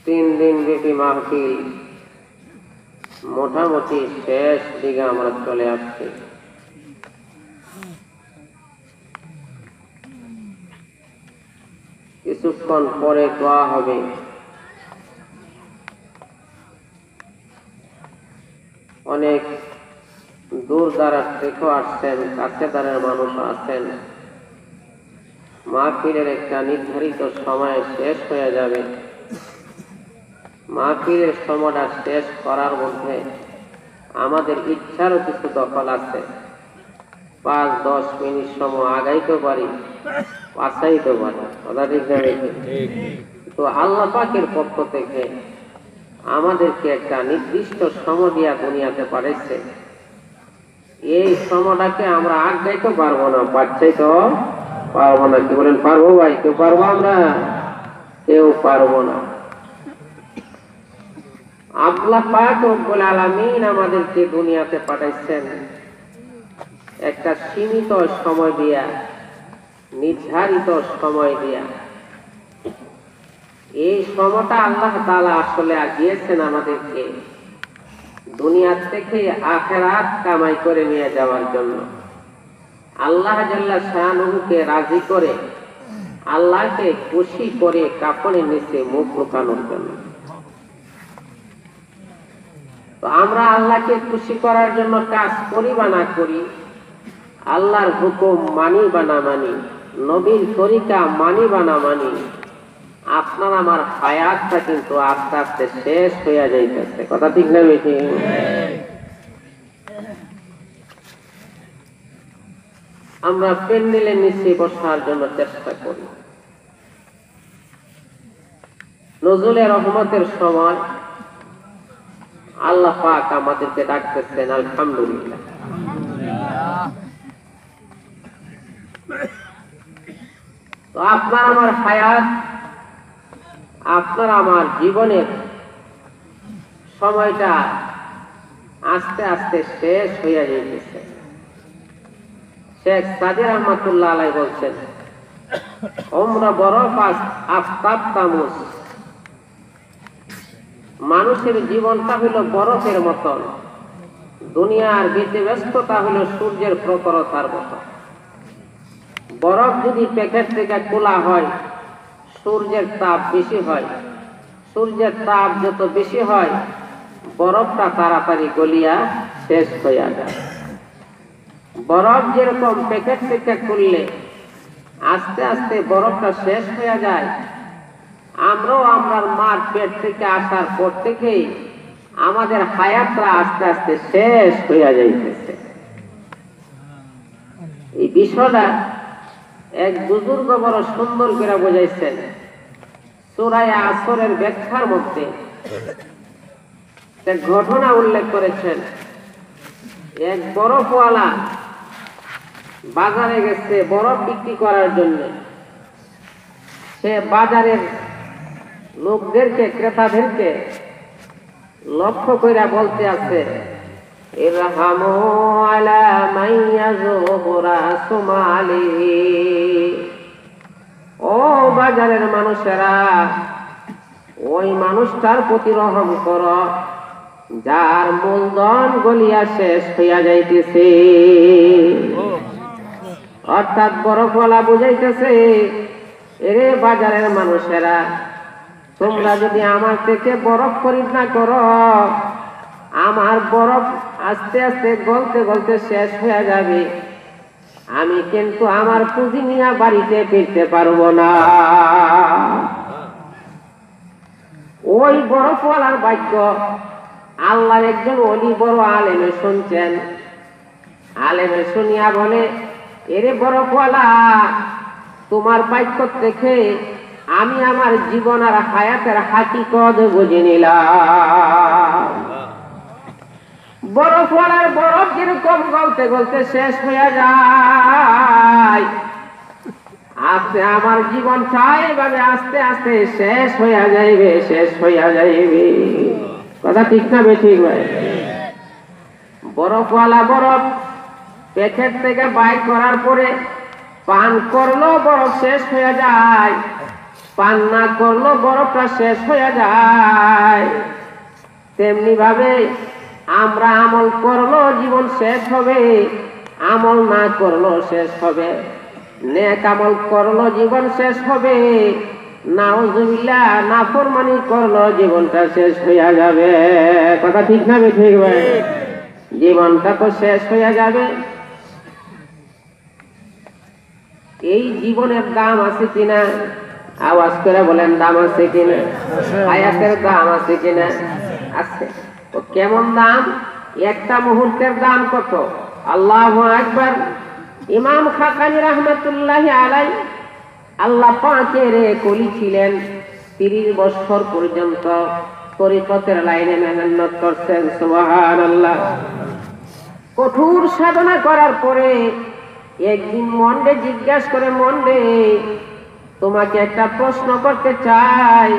তিন দিন ব্যাপী মাহফিল মোটামুটি শেষ দিকে আমরা চলে আসছি। কিছুক্ষণ পরে দোয়া হবে। অনেক দূর দারাজ থেকেও আসছেন, কাছে দাঁড়ার মানুষ আছেন। মাহফিলের একটা নির্ধারিত সময় শেষ হয়ে যাবে। মাহফিলের সময়টা শেষ করার মধ্যে আমাদের ইচ্ছারও কিছু দখল আছে। 5-10 মিনিট সময় আগাইতে পারি, পাছাইতে পারি, কথা ঠিক যাবে। তো আল্লাহ পাকের পক্ষ থেকে আমাদেরকে একটা নির্দিষ্ট সময় দিয়া দুনিয়াতে পাঠাইছে। এই সময়টাকে আমরা আগাইতে পারবো না, পাচ্ছাইতে পারবো না। কি বলেন, পারবো ভাই? কেউ পারবো? আমরা কেউ পারবো না। আল্লাহ পাক রব্বুল আলামিন আমাদেরকে দুনিয়াতে পাঠাইছেন একটা সীমিত সময় দিয়া, নির্ধারিত সময় দিয়া। এই সময়টা আল্লাহ তাআলা আসলে দিয়েছেন আমাদেরকে দুনিয়ার থেকে আখিরাত কামাই করে নিয়ে যাওয়ার জন্য। আল্লাহ জাল্লা শানুকে রাজি করে, আল্লাহকে খুশি করে কাপড়ের নিচে মুখ লুকানোর জন্য। তো আমরা আল্লাহকে খুশি করার জন্য কাজ করি বা না করি, আল্লাহর হুকুম মানি বা না মানি, নবীর তরিকা মানি বা না মানি, আপনার আমার হায়াতটা কিন্তু আস্তে আস্তে শেষ হয়ে যাইতেছে। কথা ঠিক না বেশি? আমরা প্যান্ডেলের নিচে বসার জন্য চেষ্টা করি। নজরুলের রহমতের সময় আল্লাহ পাক আমাদেরকে ডাকতেছেন আলহামদুলিল্লাহ। তো আপনার আমার হায়াত, আপনার আমার জীবনের সময়টা আস্তে আস্তে শেষ হয়ে যাইতেছে। শেখ সাদি রহমাতুল্লাহ আলাইহি বলছেন, ওমরা বরফ আফতাব তামুস, মানুষের জীবনটা হইল বরফের মতন, দুনিয়ার বেঁচে ব্যস্ততা হইল সূর্যের প্রখরতার মতো। বরফ যদি প্যাকেট থেকে খোলা হয়, সূর্যের তাপ বেশি হয়। সূর্যের তাপ যত বেশি হয়, বরফটা তাড়াতাড়ি গলিয়া শেষ হয়ে যায়। বরফ যেরকম প্যাকেট থেকে খুললে আস্তে আস্তে বরফটা শেষ হয়ে যায়, আমরাও আমার মার পেট থেকে আসার পর থেকেই আমাদের হায়াতটা আস্তে আস্তে শেষ হয়ে যাইতেছে। এই বিষয়টা এক বুজুর্গ বড় সুন্দর করে বোঝাইছেন সূরা আসরের ব্যাখ্যার মধ্যে। এক ঘটনা উল্লেখ করেছেন। এক বরফওয়ালা বাজারে গেছে বরফ বিক্রি করার জন্য। সে বাজারের লোকদেরকে, ক্রেতাদেরকে লক্ষ্য করে বলতে আছে, ইরহামু আলা মাইয়াজুরা সুমালি, ও বাজারের মানুষেরা, ওই মানুষটার প্রতি রহম করো যার মূলধন গলিয়া শেষ হইয়া যাইতেছে। অর্থাৎ বরফওয়ালা বুঝাইতেছে, এরে বাজারের মানুষেরা, তোমরা যদি আমার থেকে বরফ খরিদ না করো, আমার বরফ আস্তে আস্তে গলতে গলতে শেষ হয়ে যাবে। আমি কিন্তু আমার পুঁজি নিয়ে বাড়িতে ফিরতে পারবো না। ওই বরফওয়ালার বাক্য আল্লাহর একজন ওলি বড় আলেমে শুনছেন। আলেমে শুনিয়া বলে, এরে বরফওয়ালা, তোমার বাক্য থেকে আমি আমার জীবন আর হায়াতের হাকিকত বুঝে নিলাম। বরফওয়ালার বরফ যেরকম গলতে গলতে শেষ হয়ে যায়, আস্তে আমার জীবনটা এভাবে আস্তে আস্তে শেষ হইয়া যাইবে, শেষ হইয়া যাইবে। কথা ঠিক না বেঠিক ভাই? বরফওয়ালা বরফ প্যাকেট থেকে বাইর করার পরে পান করলেও বরফ শেষ হয়ে যায়। পান না করলো বরফটা শেষ হয়ে যায়, তেমনি ভাবে আমরা আমল করলো জীবন শেষ হবে, আমল না করলো শেষ হবে। নেক আমল করলো জীবন শেষ হবে, নাউজুবিল্লাহ নাফরমানি করলো জীবনটা শেষ হইয়া যাবে। কথা ঠিক না ঠিক ভাই? জীবনটা তো শেষ হইয়া যাবে। এই জীবনের দাম আছে কিনা? আওয়াজ করে বলেন, দাম আছে কিনা? হায়াতের দাম আছে কিনা? আছে। তো কেমন দাম? একটা মুহূর্তের দাম কত? আল্লাহু আকবার। ইমাম খাকানি রাহমাতুল্লাহি আলাইহি আল্লাহ পাকের কলি ছিলেন, 30 বছর পর্যন্ত তরিকতের লাইনে মেহনত করছেন। সুবহানাল্লাহ। কঠোর সাধনা করার পরে একদিন মনরে জিজ্ঞাসা করে, মনরে তোমাকে একটা প্রশ্ন করতে চাই,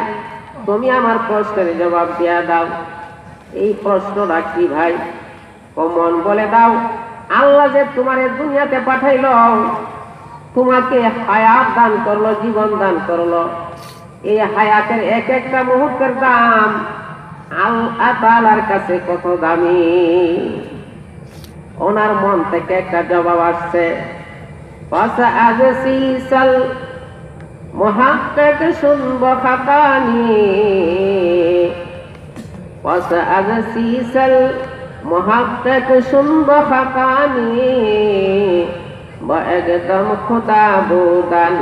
তুমি আমার প্রশ্নের জবাব দিয়া দাও। এই প্রশ্নটা কি ভাই? মন বলে, দাও। আল্লাহ যে তোমার দুনিয়াতে পাঠাইল, তোমাকে হায়াত দান করলো, জীবন দান করলো, এই হায়াতের এক একটা মুহূর্তের দাম আল্লাহ তাআলার কাছে কত দামি। ওনার মন থেকে একটা জবাব আসছে, ফাসাআযসিসাল মুহাক্কিক শুনব খাকানি, ফাসাআযসিসাল মুহাক্কিক শুনব খাকানি, বা একদম খোদা বুদান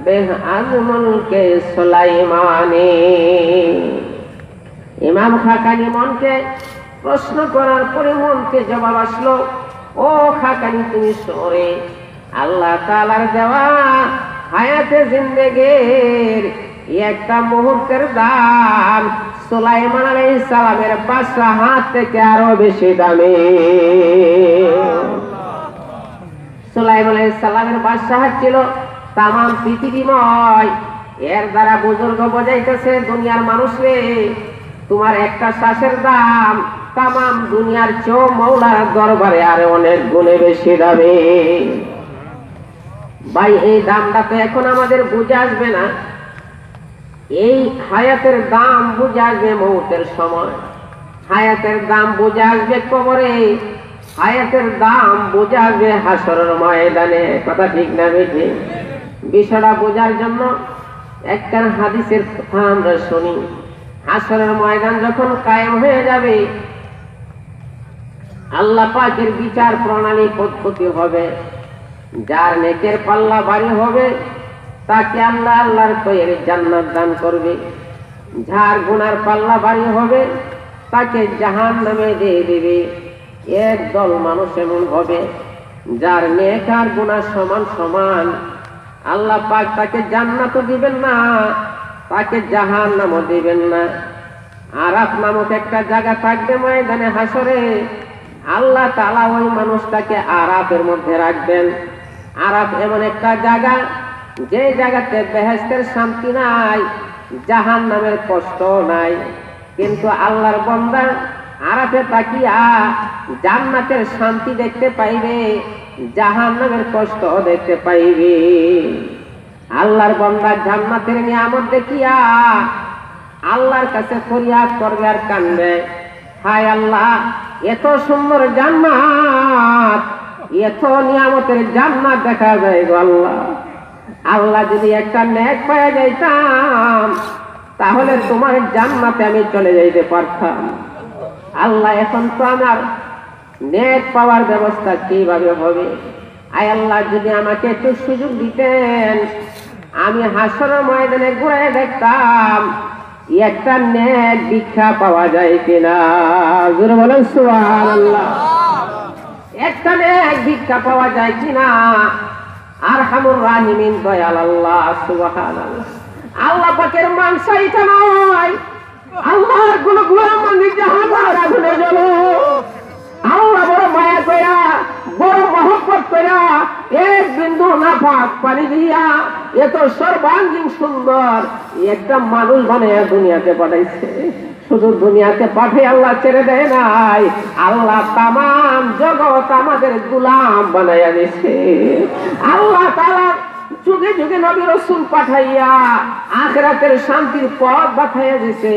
বেহ আজমুল কে সুলাইমানি। ইমাম খাকানি মনকে প্রশ্ন করার পরে মনকে জবাব আসলো, ও খাকানি তুমি শোরে, আল্লাহ তাআলার দেওয়া হায়াতে জিন্দেগির একটা মুহূর্তের দাম সুলাইমান আলাইহিস সালামের 5 হাত থেকে আরো বেশি দামি। সুলাইমান আলাইহিস সালামের 5 হাত ছিল তামাম পৃথিবীময়। এর দ্বারা বুজুর্গ বোঝাইতেছে দুনিয়ার মানুষরে, তোমার একটা শ্বাসের দাম তামাম দুনিয়ার চেয়েও মওলার দরবারে আরো অনেক গুণে বেশি দামি। ভাই এই দামটা তো এখন আমাদের বুঝে আসবে না। এই হায়াতের দাম বুঝে আসবে মৌতের সময়, হায়াতের দাম বুঝে আসবে কবরে, হায়াতের দাম বুঝে আসবে হাসরের ময়দানে। কথা ঠিক না বেঠি? বিষয়টা বোঝার জন্য একটা হাদিসের কথা আমরা শুনি। হাসরের ময়দান যখন কায়েম হয়ে যাবে, আল্লাহ পাকের বিচার প্রণালী পদ্ধতি হবে। যার নেকের পাল্লা ভারী হবে তাকে আল্লাহ আল্লাহর তৈরি জান্নাত দান করবে, যার গুনার পাল্লা ভারী হবে তাকে জাহান্নামে দিয়ে দিবে। একদল মানুষ এমন হবে যার নেক আর গুনাহ সমান সমান, আল্লাহ পাক তাকে জান্নাতও দিবেন না, তাকে জাহান্নামও দিবেন না। আরাফ নামক একটা জায়গা থাকবে ময়দানে হাসরে, আল্লাহ তাআলা ওই মানুষটাকে আরাফের মধ্যে রাখবেন। আরাফ এমন একটা জায়গা, যে জায়গাতে বেহেশতের শান্তি নাই, জাহান্নামের কষ্ট নাই, কিন্তু আল্লাহর বান্দা আরাফে তাকিয়া জান্নাতের শান্তি দেখতে পাইবে, জাহান্নামের কষ্ট দেখতে পাইবে। আল্লাহর বান্দা জান্নাতের নিয়ামত দেখিয়া আল্লাহর কাছে ফরিয়াদ করবে আর কাঁদবে, হায় আল্লাহ এত সুন্দর জান্নাত, এত নিয়ামতের জান্নাত দেখা যায় গো আল্লাহ। আল্লাহ যদি একটা নেক পাওয়া যাইতাম তাহলে তোমার জান্নাতে আমি চলে যাইতে পারতাম। আল্লাহ এখন তো আমার নেক পাওয়ার ব্যবস্থা কিভাবে হবে? আয় আল্লাহ যদি আমাকে একটু সুযোগ দিতেন, আমি হাসরের ময়দানে ঘুরে দেখতাম একটা নেক ভিক্ষা পাওয়া যায় কিনা। জোরে বলেন সুবহানাল্লাহ। একটা নেক ভিক্ষা পাওয়া যায় কিনা। আরহামুর রাহিমিন দয়াল আল্লাহ সুবহানাল্লাহ। আল্লাহ পাকের মানসা এটা নয় আল্লাহর কোন গোলাম মানে জাহান্নামের আগুনে জ্বলে। আল্লাহ বড় মায়া কইরা, বড় মহব্বত কইরা এক বিন্দু নাপাক পানি দিয়া এত সর্বাঙ্গীন সুন্দর একটা মানুষ বানাইয়া দুনিয়াতে পাঠাইছে। শুধু দুনিয়াতে পাঠিয়ে আল্লাহ ছেড়ে দেয় নাই, আল্লাহ তামাম জগৎ আমাদের গোলাম বানাইয়া দিছে। আল্লাহ তাআলা যুগে যুগে নবী রাসূল পাঠাইয়া আখিরাতের শান্তির পথ বাতাইয়া দিয়েছে।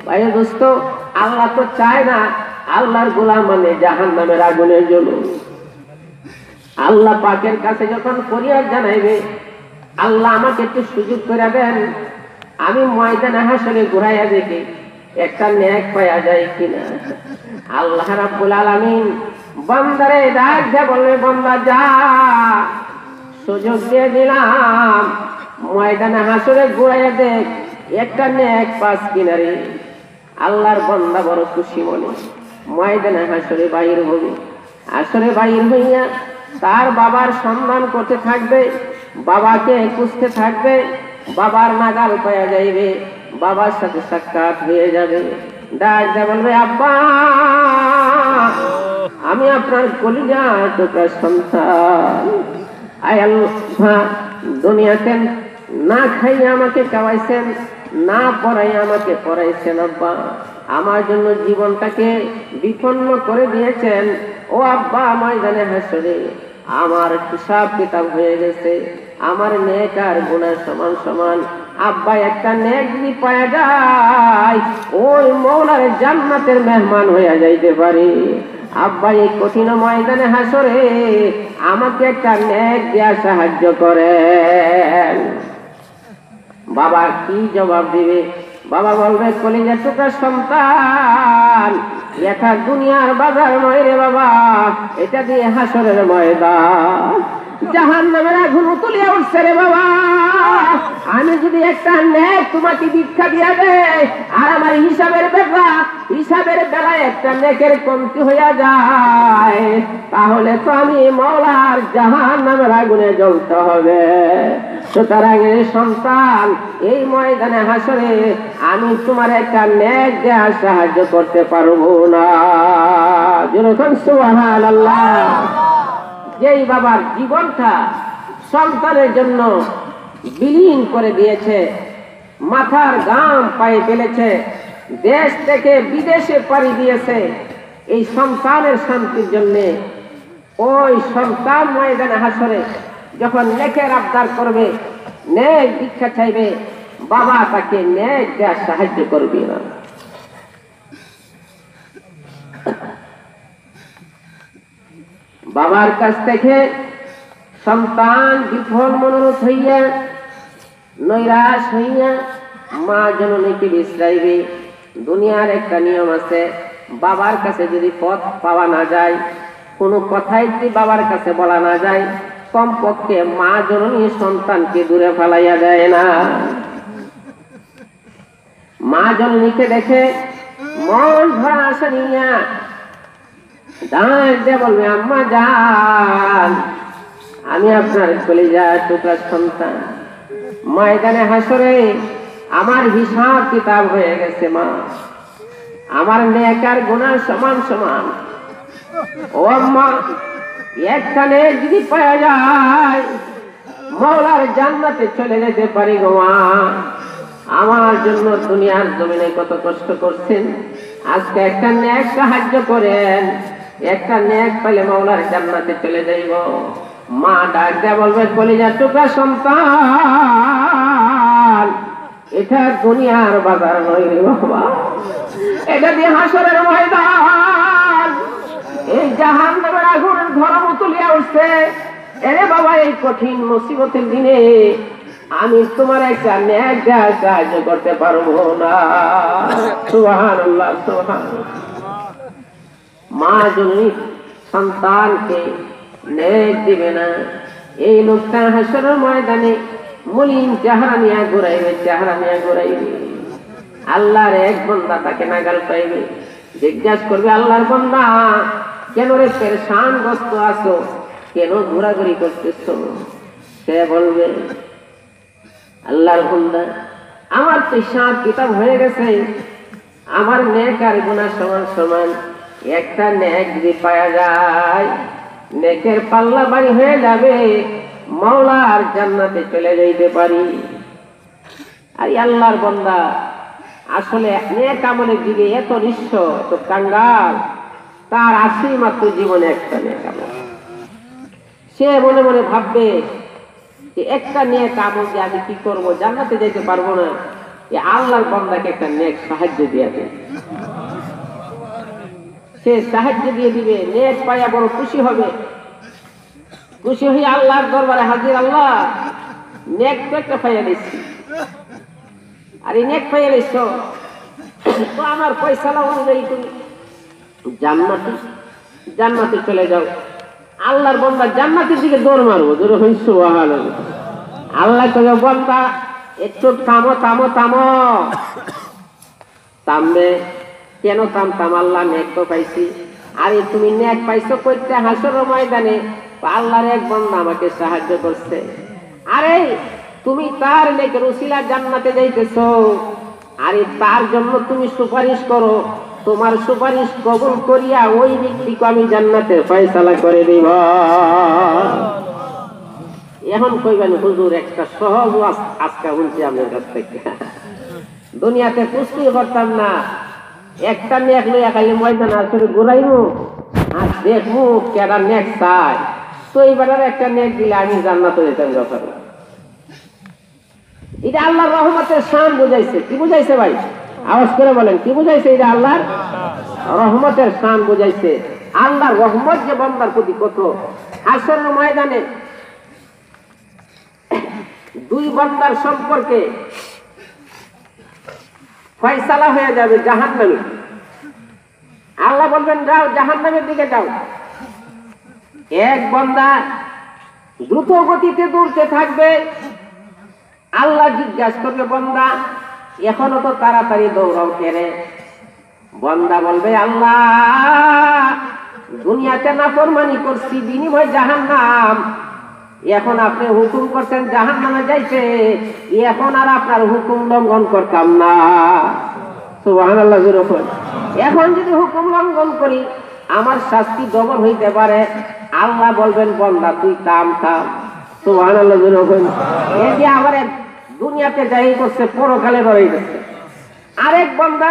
ভাই দোস্ত, আল্লাহ তো চায় না আল্লাহর গোলাম মানে জাহান্নামের আগুনে জ্বলুক। আল্লাহ পাকের কাছে যখন ফরিয়াদ জানাইবে, আল্লাহ আমাকে একটু সুযোগ করে দেন, আমি ময়দানে হাসরে ঘুরাইয়া দেখি একটা নেক পাওয়া যায় কিনা। আল্লাহ রাব্বুল আলামিন বান্দারে ডাক দিয়ে বলবে, বান্দা যা, সুযোগ দিয়ে দিলাম, ময়দানে হাসরে ঘুরাইয়া দেখ একটা নেক পাস কিনা রে। আল্লাহর বান্দা বড় খুশি মনে ময়দানে হাসরে বাইর হবে। হাসরে বাইর হইয়া তার বাবার সন্ধান করতে থাকবে, বাবাকে খুঁজতে থাকবে, বাবার নাগাল পাওয়া যাইবে, বাবার সাথে সাক্ষাৎ হয়ে যাবে। ডাক দিয়ে বলবে, আব্বা আমি আপনার কলিজার টুকরা সন্তান। আয় আল্লাহ, দুনিয়াতে না খাইয়া আমাকে খাওয়াইছেন, না পড়াইয়া আমাকে পড়াইছেন, আব্বা আমার জন্য জীবনটাকে বিপন্ন করে দিয়েছেন। ও আব্বা, ময়দানে হাসরে আমার হিসাব কিতাব হয়ে গেছে, আমার নেক আর গুনাহ সমান সমান। আব্বা একটা নেক যদি পাওয়া যায়, ওই মওলার জান্নাতের মেহমান হয়ে যাইতে পারি। আব্বা এই কঠিন ময়দানে হাসরে আমাকে একটা নেক দেয়া সাহায্য করেন। বাবা কি জবাব দিবে? বাবা বলবে, কলিজার টুকরা সন্তান, এটা দুনিয়ার বাজার নয় রে বাবা, এটা দিয়ে হাসরের ময়দান। জাহান্নামের আগুন তুলিয়া উঠছে রে বাবা। আমি যদি একটা নেক তোমাকে ভিক্ষা দিয়া দেয়, আর আমার হিসাবের বেলায় একটা নেকের কমতি হইয়া যায়, তাহলে তো আমি মওলার জাহান্নামের আগুনে জ্বলতে হবে। সুতরাং সন্তান, এই ময়দানে হাসরে আমি তোমার একটা নেক দেওয়ার সাহায্য করতে পারবো না। যেরকম সুবহানাল্লাহ। যেই বাবার জীবনটা সন্তানের জন্য বিলীন করে দিয়েছে, মাথার ঘাম পায়ে ফেলেছে, দেশ থেকে বিদেশে পাড়ি দিয়েছে এই সন্তানের শান্তির জন্যে, ওই সন্তান ময়দানে হাসরে যখন নেকের আবদার করবে, নেক ভিক্ষা চাইবে, বাবা তাকে নেক দেওয়ার সাহায্য করবে না। বাবার কাছ থেকে সন্তান বিফল মনোরথ হইয়া নৈরাশ হইয়া মা জননীকে বিশ্রাইবে। দুনিয়ার একটা নিয়ম আছে, বাবার কাছে যদি পথ পাওয়া না যায়, কোনো কথাই যদি বাবার কাছে বলা না যায়, কমপক্ষে মা জননী সন্তানকে দূরে ফেলাইয়া দেয় না। মা জননীকে দেখে মন ভরা আশা নিয়া ডাক দিয়ে বলবে, আম্মা জান, আমি আপনার কলিজার টুকরা সন্তান, ময়দানে হাসরে আমার হিসাব কিতাব হয়ে গেছে মা, আমার নেক আর গুনাহ সমান সমান। ও আম্মা, একটা নেক যদি পাওয়া যায়, মওলার জান্নাতে চলে যেতে পারি গো মা। আমার জন্য দুনিয়ার জমিনে কত কষ্ট করছেন, আজকে একটা নেক সাহায্য করেন, একটা নেক পেলে মওলার জান্নাতে চলে যাইব। মা ডাক দেয়া বলবে, কলিজার টুকরা সন্তান, এটা দুনিয়ার বাজার নয় রে বাবা, এটা দিয়ে হাসরের ময়দান। এই জাহান্নামের আগুনের ধর্ম তুলিয়া উঠছে। এরে বাবা, এই কঠিন মুসিবতের দিনে আমি তোমার একটা নেক দেওয়ার সাহায্য করতে পারবো না। সুবহানাল্লাহ, সুবহানাল্লাহ। মা জননী সন্তানকে নেক দিবে না, এই লোকটা হাসরের ময়দানে মলিন চেহারা নিয়ে ঘুরাইবে, চেহারা নিয়ে ঘুরাইবে। আল্লাহর এক বান্দা তাকে নাগাল পাইবে, জিজ্ঞাসা করবে, আল্লাহর বান্দা কেন রে পেরেশানগ্রস্ত আছো, কেন ঘোরাঘুরি করতেছো? সে বলবে, আল্লাহর বান্দা, আমার তো হিসাব কিতাব হয়ে গেছে, আমার নেক আর গুনাহ সমান সমান। একটা নেক যদি পাওয়া যায়, নেকের পাল্লা বাড়ি হয়ে যাবে, মওলার জান্নাতে চলে যাইতে পারি। আর আল্লাহর বান্দা আসলে নেক আমলের দিকে এত নিঃস্ব, এত কাঙ্গাল, তার আসেই মাত্র জীবনে একটা নেক আমল। সে মনে মনে ভাববে, যে একটা নেক আমল দিয়ে আমি কি করবো, জান্নাতে যেতে পারবো না, এই আল্লাহর বান্দাকে একটা নেক সাহায্য দিয়ে দেয়। সে সাহায্য দিয়ে দিবে, নেক পাইয়া বড় খুশি হবে। খুশি হয়ে আল্লাহর দরবারে হাজির, আল্লাহ নেক তো একটা পাইয়া নিচ্ছি, আর এই নেক পাইয়া নিচ্ছ তো আমার পয়সালা অনুযায়ী তুমি জান্নাতে চলে যাও। আল্লাহর বান্দা জান্নাতের দিকে দৌড় মারবো, দৌড় হইস। আল্লাহ কবে বান্দা একটু থামো থামো থামো। থামবে কেন? থামতাম, আল্লাহ নেক তো পাইছি। আরে তুমি নেক পাইছো করতে হাসরের ময়দানে আল্লাহর এক বান্দা আমাকে সাহায্য করছে। আরে তুমি তার নেকের উসিলা জান্নাতে যাইতেছো, আরে তার জন্য তুমি সুপারিশ করো, তোমার সুপারিশ কবুল করিয়া ওই ব্যক্তিকে আমি জান্নাতের ফয়সালা করে দিব। এখন কইবেন হুজুর একটা সহজ আজকে শুনছি আপনার কাছ থেকে, দুনিয়াতে কুস্তি করতাম না, একটা নেক লইয়া খালি ময়দান আসলে ঘুরাইমু আর দেখবো কেডা নেক চায়, তো এইবার একটা নেক দিলে আমি জান্নাতে যেতাম যখন। এটা আল্লাহর রহমতের শান বুঝাইছে। কি বুঝাইছে ভাই? আওয়াজ করে বলেন, কি বুঝাইছে? এটা আল্লাহর রহমতের শান বুঝাইছে। আল্লাহর রহমত যে বান্দার প্রতি কত। হাসরের ময়দানে দুই বান্দার সম্পর্কে ফয়সালা হয়ে যাবে জাহান্নামে। আল্লাহ বলবেন যাও জাহান্নামের দিকে যাও। এক বান্দা দ্রুত গতিতে দৌড়তে থাকবে। আল্লাহ জিজ্ঞাসা করবে বান্দা এখনো তো তাড়াতাড়ি দৌড়াও কেরে? বান্দা বলবে আল্লাহ দুনিয়াতে নাফরমানি করছি, বিনিময় জাহান্নাম, এখন আপনি হুকুম করছেন জাহান্নামে যাইতে, এখন আর আপনার হুকুম লঙ্ঘন করতাম না। সুবহানাল্লাহ। এখন যদি হুকুম লঙ্ঘন করি আমার শাস্তি ডবল হইতে পারে। আল্লাহ বলবেন বান্দা তুই থাম থাম। সুবহানাল্লাহ। এই যে আবার দুনিয়াতে যাই করছে, পরকালে রয়ে গেছে। আরেক বান্দা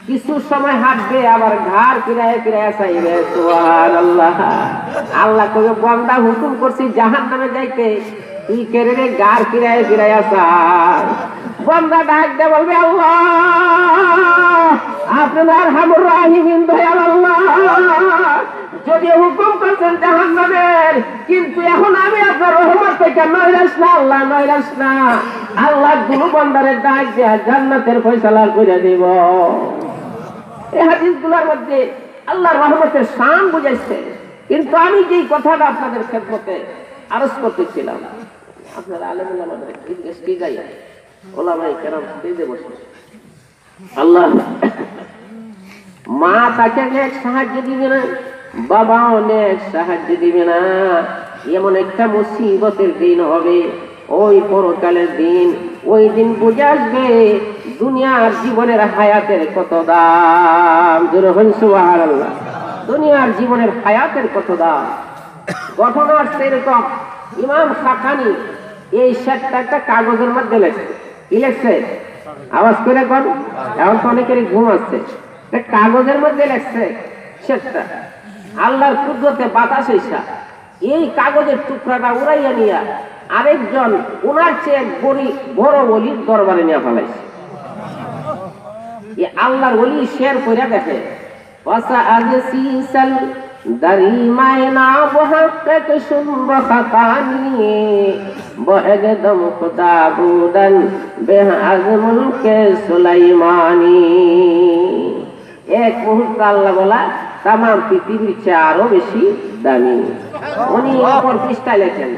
কিছু সময় হাঁটবে, আবার ঘাড় ফিরায় ফিরায় চাইবে। সুবহানাল্লাহ। আল্লাহ কবে বান্দা হুকুম করছি জাহান্নামে যাইতে, তুই কেড়ে রে ঘাড় ফিরায় ফিরায় চাই। বান্দা ডাক দে বলবে আল্লাহ আপনার হামুর রাহিমিন দয়াল আল্লাহ, যদি হুকুম করছেন জাহান্নামের, কিন্তু এখন আমি আপনার রহমত থেকে নৈরাশ না আল্লাহ, নৈরাশ না। আল্লাহ গুরু বান্দারের ডাক দেয়া জান্নাতের ফয়সালা করে দিব। এই হাদিসগুলোর মধ্যে আল্লাহর রহমতের শান বুঝাইছে। কিন্তু আমি যেই কথাটা আপনাদের খেদমতে আরজ করতেছিলাম, আপনারা আলেমুল আমাদের কি যাই ওলামায়ে কেরাম স্টেজে বসে, আল্লাহ মা তাকে নেক সাহায্য দিবে না, বাবাও অনেক সাহায্য দিবে না। এমন একটা মুসিবতের দিন হবে, ওই পরকালের দিন। ওই দিন বুঝে আসবে দুনিয়ার জীবনের হায়াতের কত দাম। সুবহানাল্লাহ। দুনিয়ার জীবনের হায়াতের কত দাম। ঘটনা সেরকম। ইমাম খাকানি এই শেরটা একটা কাগজের মধ্যে লেখছে। কি লেখছে? আওয়াজ করে কর, এখন তো অনেকেরই ঘুম আসছে। কাগজের মধ্যে লেখছে শেরটা, আল্লাহর কুদরতে বাতাস এসা এই কাগজের টুকরাটা উড়াইয়া নিয়া আরেকজন ওনার চেয়ে বড় ওলির দরবারে নিয়ে ফেলাইছে। আল্লাহর ওলি শের করে দেখে দারিমায় না বহাক্কাত শুনব খাতানি বহদম খুদা বুদন বেআজমুল কে সুলাইমানি। এক মুহূর্ত আল্লাহ বলা তাম পৃথিবীর চেয়ে আরো বেশি দামি। উনি অপর পৃষ্ঠায় লেখেন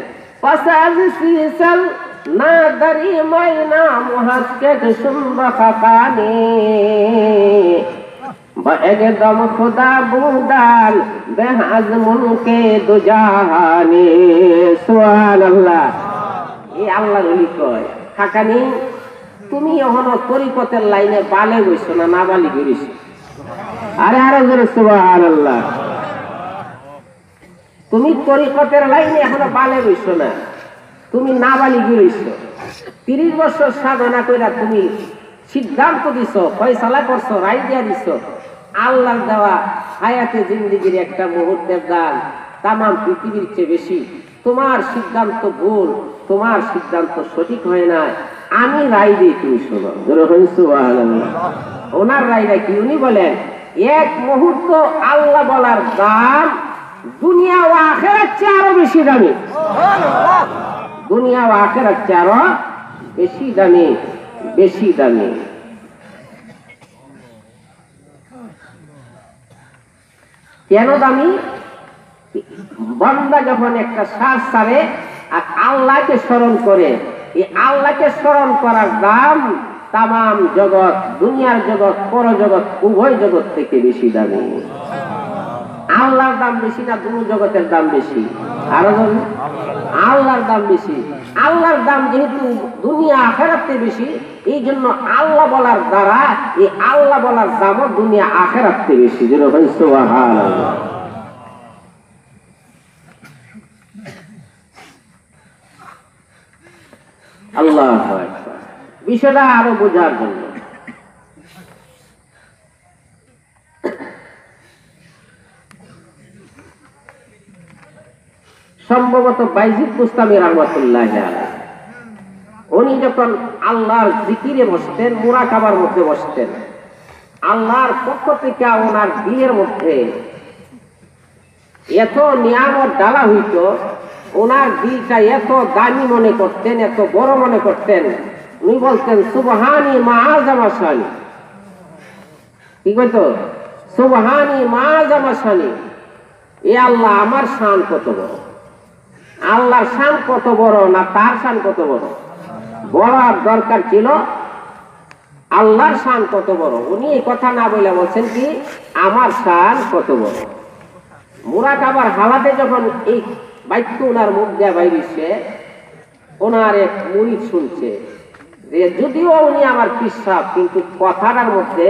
না দারিমায় না মুহাক্কিক শুনব খাতানি একদম খুদা বুদাল বেআজমুল কে দুজাহানি। সুবহানাল্লাহ। এই আল্লাহর ওলি কয় খাকানি তুমি এখনো তরিকতের লাইনে বালে গইছো না, নাবালি গইছো। আরে আরো জোরে সুবহানাল্লাহ। তুমি তরিকতের লাইনে এখনো বালে গইছো না, তুমি নাবালি গইছো। 30 বছর সাধনা কইরা তুমি সিদ্ধান্ত দিছো, ফয়সালা করছো, রায় দিয়া দিছো। আল্লাহর দেওয়া হায়াতে জিন্দেগির একটা মুহূর্তের দাম তামাম পৃথিবীর চেয়ে বেশি। তোমার সিদ্ধান্ত ভুল, তোমার সিদ্ধান্ত সঠিক হয় না, আমি রায় দিই, তুমি শোনো। সুবহানাল্লাহ। ওনার রায়টা কি? উনি বলেন এক মুহূর্ত আল্লাহ বলার দাম দুনিয়া ও আখিরাত চেয়ে আরো বেশি দামি। দুনিয়া ও আখিরাত চেয়ে আরো বেশি দামি, বেশি দামি। কেন দামি? বান্দা যখন একটা শ্বাস ছাড়ে আর আল্লাহকে স্মরণ করে, এই আল্লাহকে স্মরণ করার দাম তামাম জগৎ, দুনিয়ার জগৎ, পরজগৎ, উভয় জগৎ থেকে বেশি দামি। আল্লাহর দাম বেশি না দুই জগতের দাম বেশি? আরো আল্লাহর দাম বেশি। আল্লাহর দাম যেহেতু দুনিয়া আখিরাতে বেশি, এই জন্য আল্লাহ বলার দ্বারা এই আল্লাহ বলার দামও দুনিয়া আখিরাতে বেশি। সুবহানাল্লাহ। আল্লাহু আকবার। বিষয়টা আরো বোঝার জন্য সম্ভবত বাইজিদ বুস্তামি রাহমাতুল্লাহি আলাইহি উনি যখন আল্লাহর জিকিরে বসতেন, মুরাকাবার মধ্যে বসতেন, আল্লাহর পক্ষ থেকে ওনার দিলের মধ্যে এত নিয়ামত ডালা হইত, ওনার দিলটা এত দামি মনে করতেন, এত বড় মনে করতেন। উনি বলতেন সুবহানি মা আযামা শানি। কি কইতো? সুবহানি মা আযামা শানি। এ আল্লাহ, আমার শান কত বড়। আল্লাহর শান কত বড় না তার শান কত বড়? বলার দরকার ছিল আল্লাহর শান কত বড়। উনি এই কথা না বলে বলছেন কি আমার শান কত বড়। মুরাকাবার হালাতে যখন এই বাক্য ওনার মুখ দিয়ে বাইরেছে, ওনার এক মুরিদ শুনছে যে যদিও উনি আমার পিসাব, কিন্তু কথাটার মধ্যে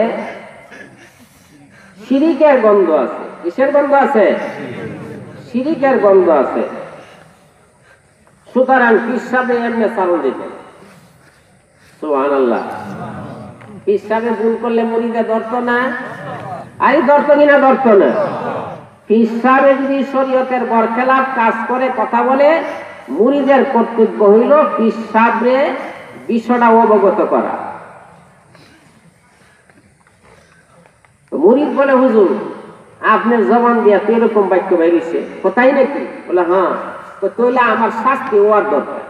শিরিকের গন্ধ আছে। কিসের গন্ধ আছে? শিরিকের গন্ধ আছে। সুতরাং পিসাবে এমনি চালু দিতেন। সুবহানাল্লাহ। পিসাবে ভুল করলে মুরিদে ধরতো না? আরে ধরতো কিনা? ধরতো না। পিসাবে যদি শরীয়তের বরখেলাপ কাজ করে, কথা বলে, মুরিদের কর্তব্য হইল পিসাবে বিষয়টা অবগত করা। মুরিদ বলে হুজুর আপনার জবান দিয়া তো এরকম বাক্য বেরিয়েছে, কোথায় নাকি? বলে হ্যাঁ। তো তাহলে আমার শাস্তি হওয়ার দরকার।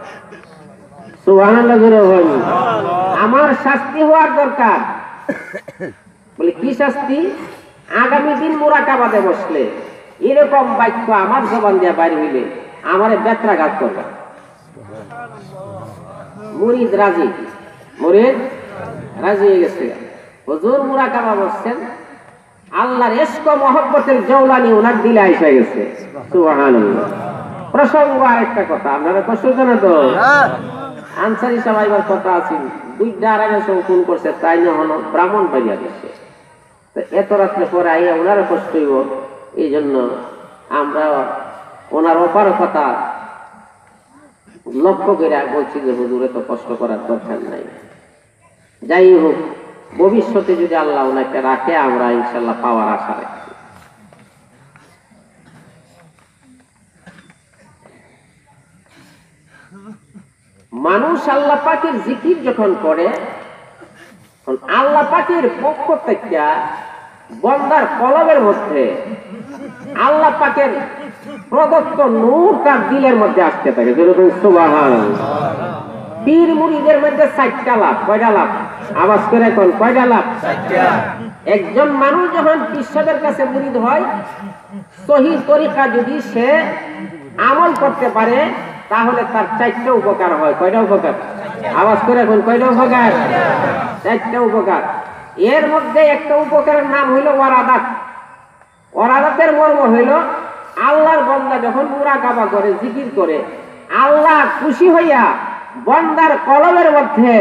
সুবহানাল্লাহ। আমার শাস্তি হওয়ার দরকার। বলে কি শাস্তি? আগামী দিন মুরাকাবাদে বসলে এরকম বাক্য আমার জবান দিয়া বাইরে হইলে আমারে বেত্রাঘাত করবে। মুরিদ রাজি, মুরিদ রাজি হয়ে গেছে। হুজুর মুরাকাবা বসছেন, আল্লাহর ইশক মহব্বতের জওলানি ওনার দিলে আইসা গেছে। সুবহানাল্লাহ। প্রসঙ্গ আরেকটা কথা, আপনারা কষ্ট জানেন তো? আনসারি সাহেবের কথা আছে, 2:30 সময় ফোন করছে, তাই না হলো ব্রাহ্মণ বাড়িয়া গেছে। তো এত রাত্রে পরে আইয়া ওনারা কষ্ট হইব, এই জন্য আমরা ওনার অপারকতা লক্ষ্য করে বলছি যে হুজুর এত কষ্ট করার দরকার নাই। যাই হোক, ভবিষ্যতে যদি আল্লাহ ওনাকে রাখে আমরা ইনশাল্লাহ পাওয়ার আশা রাখি। মানুষ আল্লাহ পাকের জিকির যখন করে, আল্লাহ পাকের পক্ষ থেকে বান্দার কলবের মধ্যে আল্লাহ পাকের প্রদত্ত নূর তার দিলের মধ্যে আসতে থাকে। সুবহানাল্লাহ। পীর মুরিদের মধ্যে 4টা লাভ। কয়টা লাভ? আওয়াজ করে কোন কয়টা লাভ? 4টা। একজন মানুষ যখন পীরের কাছে মুরিদ হয়, সহিহ তরিকা যদি সে আমল করতে পারে, তাহলে তার 4টা উপকার হয়। কয়টা উপকার? আওয়াজ করে কোন কয়টা উপকার? 4টা উপকার। এর মধ্যে একটা উপকারের নাম হইল ওয়ারাদাত। ওয়ারাদাতের মর্ম হইল আল্লাহর বান্দা যখন মুরাকাবা করে, জিকির করে, আল্লাহ খুশি হইয়া বান্দার কলবের মধ্যে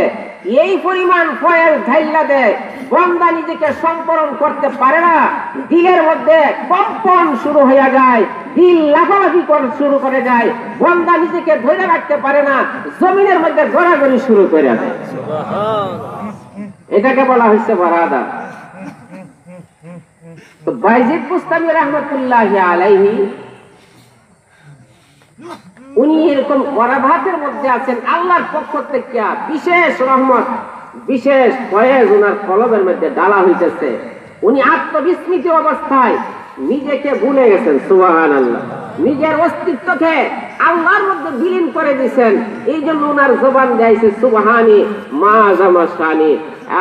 এই পরিমাণ ফয়েজ ঢাইলা দেয়, বান্দা নিজেকে সম্পরণ করতে পারে না, দিলের মধ্যে কম্পন শুরু হয়ে যায়, দিল লাফালাফি শুরু করে যায়, বান্দা নিজেকে ধরে রাখতে পারে না, জমিনের মধ্যে ঘোরাঘুরি শুরু করে দেয়। এটাকে বলা হচ্ছে ওয়ারাদাত। তো বাইজিদ বুস্তামি রাহমাতুল্লাহি আলাইহি উনি এরকম করাভাতের মধ্যে আছেন, আল্লাহর পক্ষ থেকে বিশেষ রহমত, বিশেষ ফয়েজ ওনার কলবের মধ্যে ডালা হইতেছে। উনি আত্মবিস্মৃত অবস্থায় নিজেকে ভুলে গেছেন, সুবহানাল্লাহ। নিজের অস্তিত্বকে আল্লাহর মধ্যে বিলীন করে দিয়েছেন। এই জন্য ওনার জবান গাইছে সুবহানি মা জামা শানি।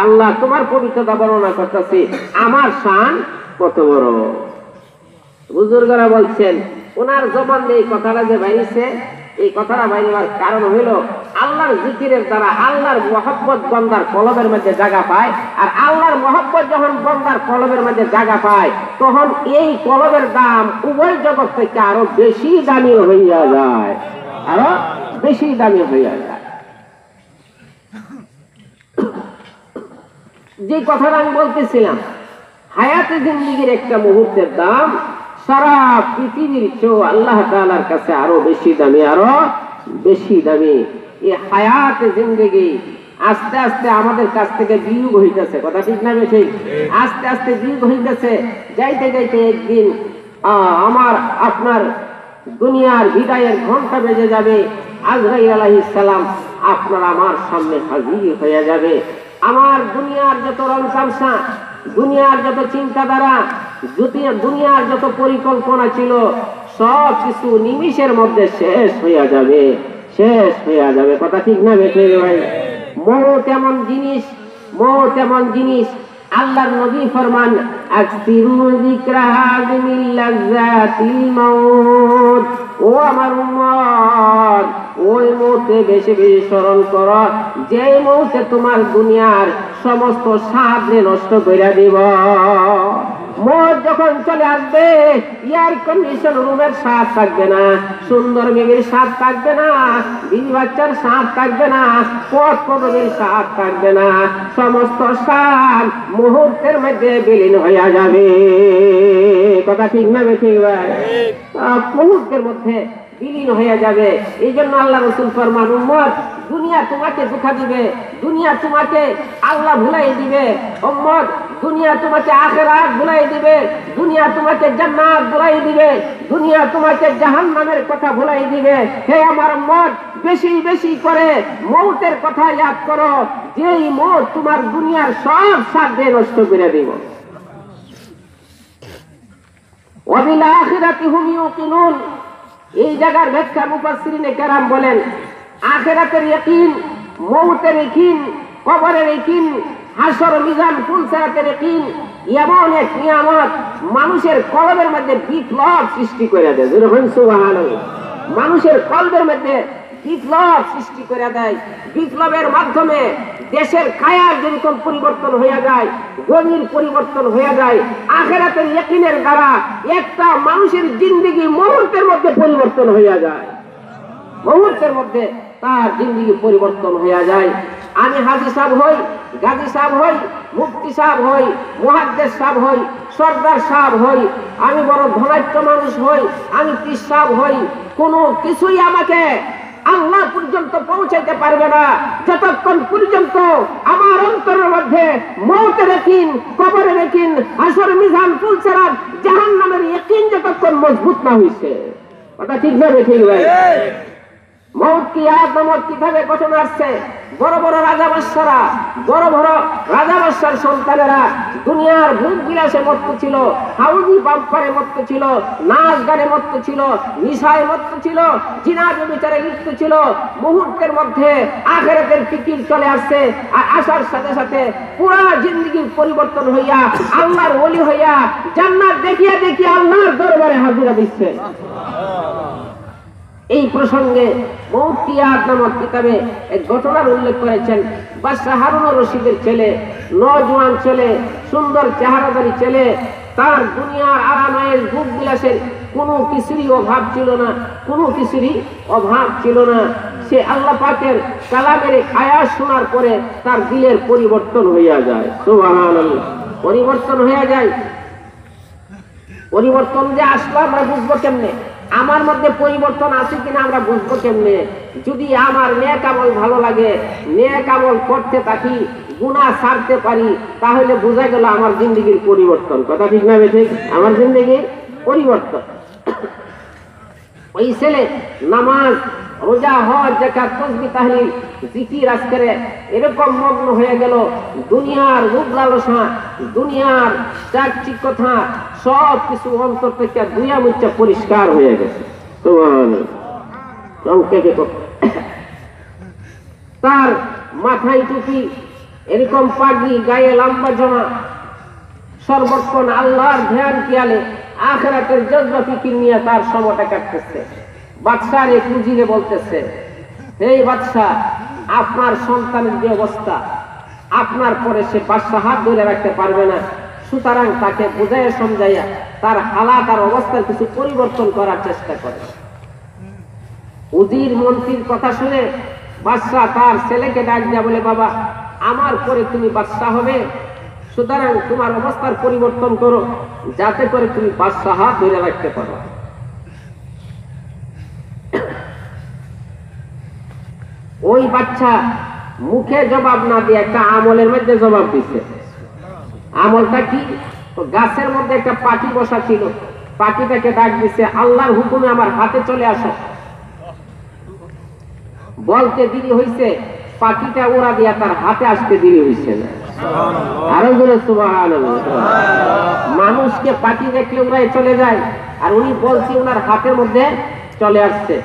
আল্লাহ তোমার পবিত্রতা বর্ণনা করতেছি, আমার শান কত বড়। বুজুর্গরা বলছেন ওনার জবান দিয়ে এই কথাটা যে বাইরেছে, এই কথাটা বাইরেবার কারণ হইল আল্লাহর জিকিরের দ্বারা আল্লাহর মহব্বত বান্দার কলবের মধ্যে জায়গা পায়। আর আল্লাহর মহব্বত যখন বান্দার কলবের মধ্যে জায়গা পায়, তখন এই কলবের দাম উভয় জগৎ থেকে আরো বেশি দামি হইয়া যায়, আরো বেশি দামি হইয়া যায়। যে কথাটা আমি বলতেছিলাম, হায়াতে জিন্দেগির একটা মুহূর্তের দাম সারা পৃথিবীর চেয়েও আল্লাহ তাআলার কাছে আরো বেশি দামি, আরো বেশি দামি। এই হায়াতে জিন্দেগি আস্তে আস্তে আমাদের কাছ থেকে বিয়োগ হইতেছে, কথা ঠিক না ঠিক? আস্তে আস্তে বিয়োগ হইতেছে। যাইতে যাইতে একদিন আমার আপনার দুনিয়ার বিদায়ের ঘন্টা বেজে যাবে। আজরাইল আলাইহিস সালাম আপনার আমার সামনে হাজির হয়ে যাবে। আমার দুনিয়ার যত রং তামসা, দুনিয়ার যত চিন্তাধারা, দুনিয়ার যত পরিকল্পনা ছিল, সব কিছু নিমিষের মধ্যে শেষ হইয়া যাবে, শেষ হইয়া যাবে, কথা ঠিক না বেঠে ভাই? মৌত এমন জিনিস, মৌত এমন জিনিস, আল্লাহর নবী ফরমান আকসিরু যিকরা হাযিমিল লাযযাতিল মাউত। ও আমার উম্মত, ওই মুহূর্তে বেশি বেশি স্মরণ করো যে মুহূর্তে তোমার দুনিয়ার সমস্ত স্বাদ নষ্ট করে দিব। মত যখন চলে আসবে, এয়ার কন্ডিশন রুমের স্বাদ থাকবে না, সুন্দর মেঘের স্বাদ থাকবে না, বিবি বাচ্চার স্বাদ থাকবে না, পথ পদবীর স্বাদ থাকবে না, সমস্ত স্বাদ মুহূর্তের মধ্যে বিলীন হইয়া যাবে, কথা ঠিক না ঠিক ভাই? মুহূর্তের মধ্যে বিলীন হয়ে যাবে। এই জন্য আল্লাহ রাসূল ফরমান উম্মত, দুনিয়া তোমাকে ধোঁকা দিবে, দুনিয়া তোমাকে আল্লাহ ভুলাই দিবে। উম্মত, দুনিয়া তোমাকে আখিরাত ভুলাই দিবে, দুনিয়া তোমাকে জান্নাত ভুলাই দিবে, দুনিয়া তোমাকে জাহান্নামের কথা ভুলাই দিবে। হে আমার উম্মত, বেশি বেশি করে মৌতের কথা ইয়াদ করো, যেই মৌত তোমার দুনিয়ার সব স্বাদ নষ্ট করে দিব। ওয়া বিল আখিরাতি হুম ইউকিনুন। এই জায়গার ব্যাখ্যা মুফাসসিরিনে কেরাম বলেন, আখিরাতের ইয়াকিন, মৌতের ইয়াকিন, কবরের ইয়াকিন, হাসর মিজান ফুলসিরাতের ইয়াকিন এমন এক নিয়ামত মানুষের কলবের মধ্যে বিপ্লব সৃষ্টি করে দেয়। যেরকম সুবহানাল্লাহ, মানুষের কলবের মধ্যে বিপ্লব সৃষ্টি করে দেয়। বিপ্লবের মাধ্যমে দেশের কায়ার যেরকম পরিবর্তন হয়ে যায়, গদির পরিবর্তন হয়ে যায়, আখিরাতের ইয়াকিনের দ্বারা একটা মানুষের জিন্দেগি মুহূর্তের মধ্যে পরিবর্তন হয়ে যায়, মুহূর্তের মধ্যে তার জিন্দেগি পরিবর্তন হয়ে যায়। আমি হাজী সাহেব হই, গাজী সাহেব হই, মুফতি সাহেব হই, মুহাদ্দিস সাহেব হই, সরদার সাহেব হই, আমি বড় ধনাঢ্য মানুষ হই, আমি পীর সাহেব হই, কোনো কিছুই আমাকে আল্লাহ পর্যন্ত পৌঁছাইতে পারবে না যতক্ষণ পর্যন্ত আমার অন্তরের মধ্যে মৌতের ইয়াকিন, কবরের ইয়াকিন, হাসর মিজান ফুলসিরাত জাহান্নামের ইয়াকিন যতক্ষণ মজবুত না হইছে, কথা ঠিক না ঠিক ভাই? মৌত কি আয়াত কিভাবে ঘটনা আসছে? বড় বড় রাজা বাদশারা, বড় বড় রাজা বাদশার সন্তানেরা দুনিয়ার ভোগ বিলাসে মত্ত ছিল, হাউজি বাম্পারে মত্ত ছিল, নাচ গানে মত্ত ছিল, নিশায় মত্ত ছিল, জিনা ব্যভিচারে লিপ্ত ছিল। মুহূর্তের মধ্যে আখিরাতের ফিকির চলে আসছে, আর আসার সাথে সাথে পুরা জিন্দেগির পরিবর্তন হইয়া আল্লাহর ওলি হইয়া জান্নাত দেখিয়া দেখিয়া আল্লাহর দরবারে হাজিরা দিচ্ছে। এই প্রসঙ্গে মৌকিয়াত নামক কিতাবে এক ঘটনার উল্লেখ করেছেন। বাদশা হারুনুর রশিদের ছেলে, নওজোয়ান ছেলে, সুন্দর চেহারাদারি ছেলে, তার দুনিয়ার আরামায়ের ভোগ বিলাসের কোনো কিছুরই অভাব ছিল না, কোনো কিছুরই অভাব ছিল না। সে আল্লাহ পাকের কালামের আয়াত শোনার পরে তার দিলের পরিবর্তন হইয়া যায়, সুবহানাল্লাহ, পরিবর্তন হইয়া যায়। পরিবর্তন যে আসলো আমরা বুঝবো কেমনে? আমার মধ্যে পরিবর্তন আছে কিনা আমরা বুঝবো কেমনে? যদি আমার নেক আমল ভালো লাগে, নেক আমল করতে থাকি, গুনাহ ছাড়তে পারি, তাহলে বোঝা গেল আমার জিন্দেগির পরিবর্তন, কথা ঠিক না ঠিক? আমার জিন্দেগির পরিবর্তন। ওই ছেলে নামাজ রোজা হজ যাকাত তাসবিহ তাহলিল জিকির আজকারে এরকম মগ্ন হয়ে গেল, দুনিয়ার রূপ লালসা, দুনিয়ার চাকচিক্যতা সব কিছু অন্তর থেকে দুইয়া মুচ্ছা পরিষ্কার হয়ে গেছে। তার মাথায় টুপি, এরকম পাগড়ি, গায়ে লম্বা জামা, সর্বক্ষণ আল্লাহর ধ্যান খেয়ালে আখিরাতের জজবা ফিকির নিয়ে তার সময়টা কাটতেছে। বাদশার এক উজিরে বলতেছে, এই বাদশা, আপনার সন্তানের যে অবস্থা, আপনার পরে সে বাদশাহ হাত ধরে রাখতে পারবে না, সুতরাং তাকে বুঝাইয়া সমঝাইয়া তার হালাত আর অবস্থার কিছু পরিবর্তন করার চেষ্টা করে। উজির মন্ত্রীর কথা শুনে বাদশাহ তার ছেলেকে ডাক দিয়া বলে, বাবা, আমার পরে তুমি বাদশাহ হবে, সুতরাং তোমার অবস্থার পরিবর্তন করো, যাতে করে তুমি বাদশাহ হাত ধরে রাখতে পারো। ওই বাচ্চা মুখে জবাব না দিয়ে একটা আমলের মধ্যে জবাব দিছে। আমলটা কি? গাছের মধ্যে একটা পাখি বসা ছিল, পাখিটাকে ডাক দিছে, আল্লাহর হুকুমে আমার হাতে চলে আসো। বলতে দেরি হইছে, পাখিটা ওড়া দিয়া তার হাতে আসতে দেরি হইছে না। আরো জোরে সুবহানাল্লাহ। মানুষকে পাখি দেখলে ওরাই চলে যায়, আর উনি বলছে ওনার হাতের মধ্যে চলে আসছে।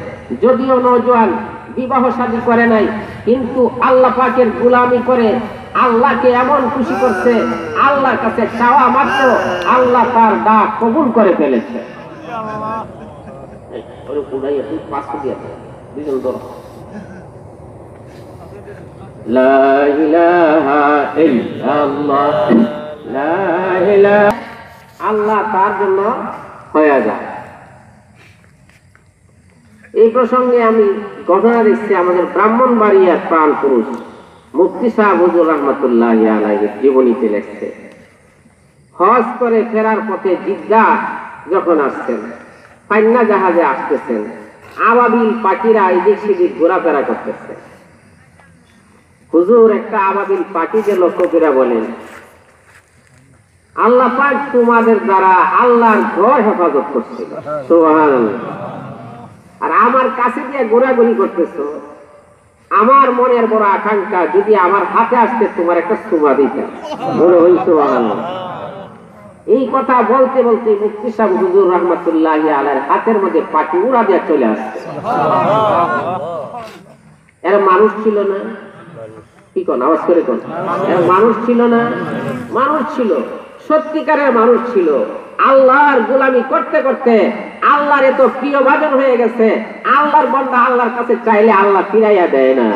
যদিও নওজোয়ান বিবাহ শাদী করে নাই, কিন্তু আল্লাহ পাকের গোলামি করে আল্লাহকে এমন খুশি করছে, আল্লাহর কাছে চাওয়া মাত্র আল্লাহ তার ডাক কবুল করে ফেলেছে। লা ইলাহা ইল্লাল্লাহ, লা ইলাহা, আল্লাহ তার জন্য হয়ে যায়। এই প্রসঙ্গে আমি ঘটনা দেখছি আমাদের ব্রাহ্মণবাড়িয়ার প্রাণ পুরুষ মুফতি সাহেব হুজুর রহমতুল্লাহি আলাইহির জীবনীতে লেখছে, হজ করে ফেরার পথে জিদ্দা যখন আসছেন, পান্না জাহাজে আসতেছেন, আবাবিল পাখিরা এদিক সেদিক ঘোরাফেরা করতেছে। হুজুর একটা আবাবিল পাখিকে লক্ষ্য করে বলেন, আল্লাহ পাক তোমাদের দ্বারা আল্লাহর ঘর হেফাজত করছিল, সুবহানাল্লাহ, আর আমার কাছে দিয়ে ঘোরাঘুরি করতেছ। আমার মনের বড় আকাঙ্ক্ষা, যদি আমার হাতে আসতে তোমার একটা সুমা দিতাম। সুবহানাল্লাহ। এই কথা বলতে বলতে মুফতি সাহেব হুজুর রহমতুল্লাহি আলাইহির হাতের মধ্যে পাখি উড়া দিয়ে চলে আসছে। এরা মানুষ ছিল না? কি কোন আওয়াজ করে কোন? এরা মানুষ ছিল না? মানুষ ছিল, সত্যিকারের মানুষ ছিল। আল্লাহর গোলামি করতে করতে আল্লাহর এত প্রিয় ভাজন হয়ে গেছে, আল্লাহর বান্দা আল্লাহর কাছে চাইলে আল্লাহ ফিরাইয়া দেয় না।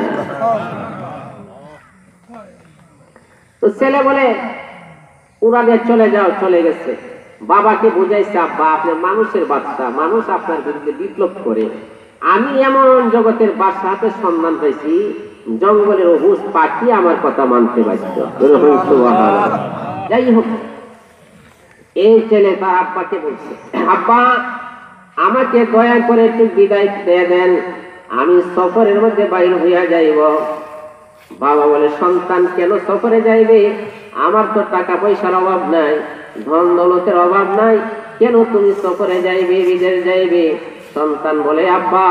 তো ছেলে বলে, উড়া দিয়ে চলে যাও, চলে গেছে। বাবাকে বুঝাইছে, আব্বা, আপনি মানুষের বাচ্চা, মানুষ আপনার বিরুদ্ধে বিপ্লব করে, আমি এমন জগতের বাদশাহতে সন্ধান পেয়েছি, জঙ্গলের অবুজ পাখি আমার কথা মানতে বাধ্য। যাই হোক, এই ছেলে তার আব্বাকে বলছে, আব্বা, আমাকে দয়া করে একটু বিদায় দিয়ে দেন, আমি সফরের মধ্যে বাইর হইয়া যাইব। বাবা বলে, সন্তান কেন সফরে যাইবে? আমার তো টাকা পয়সার অভাব নাই, ধন দৌলতের অভাব নাই, কেন তুমি সফরে যাইবে, বিদেশ যাইবে? সন্তান বলে, আব্বা,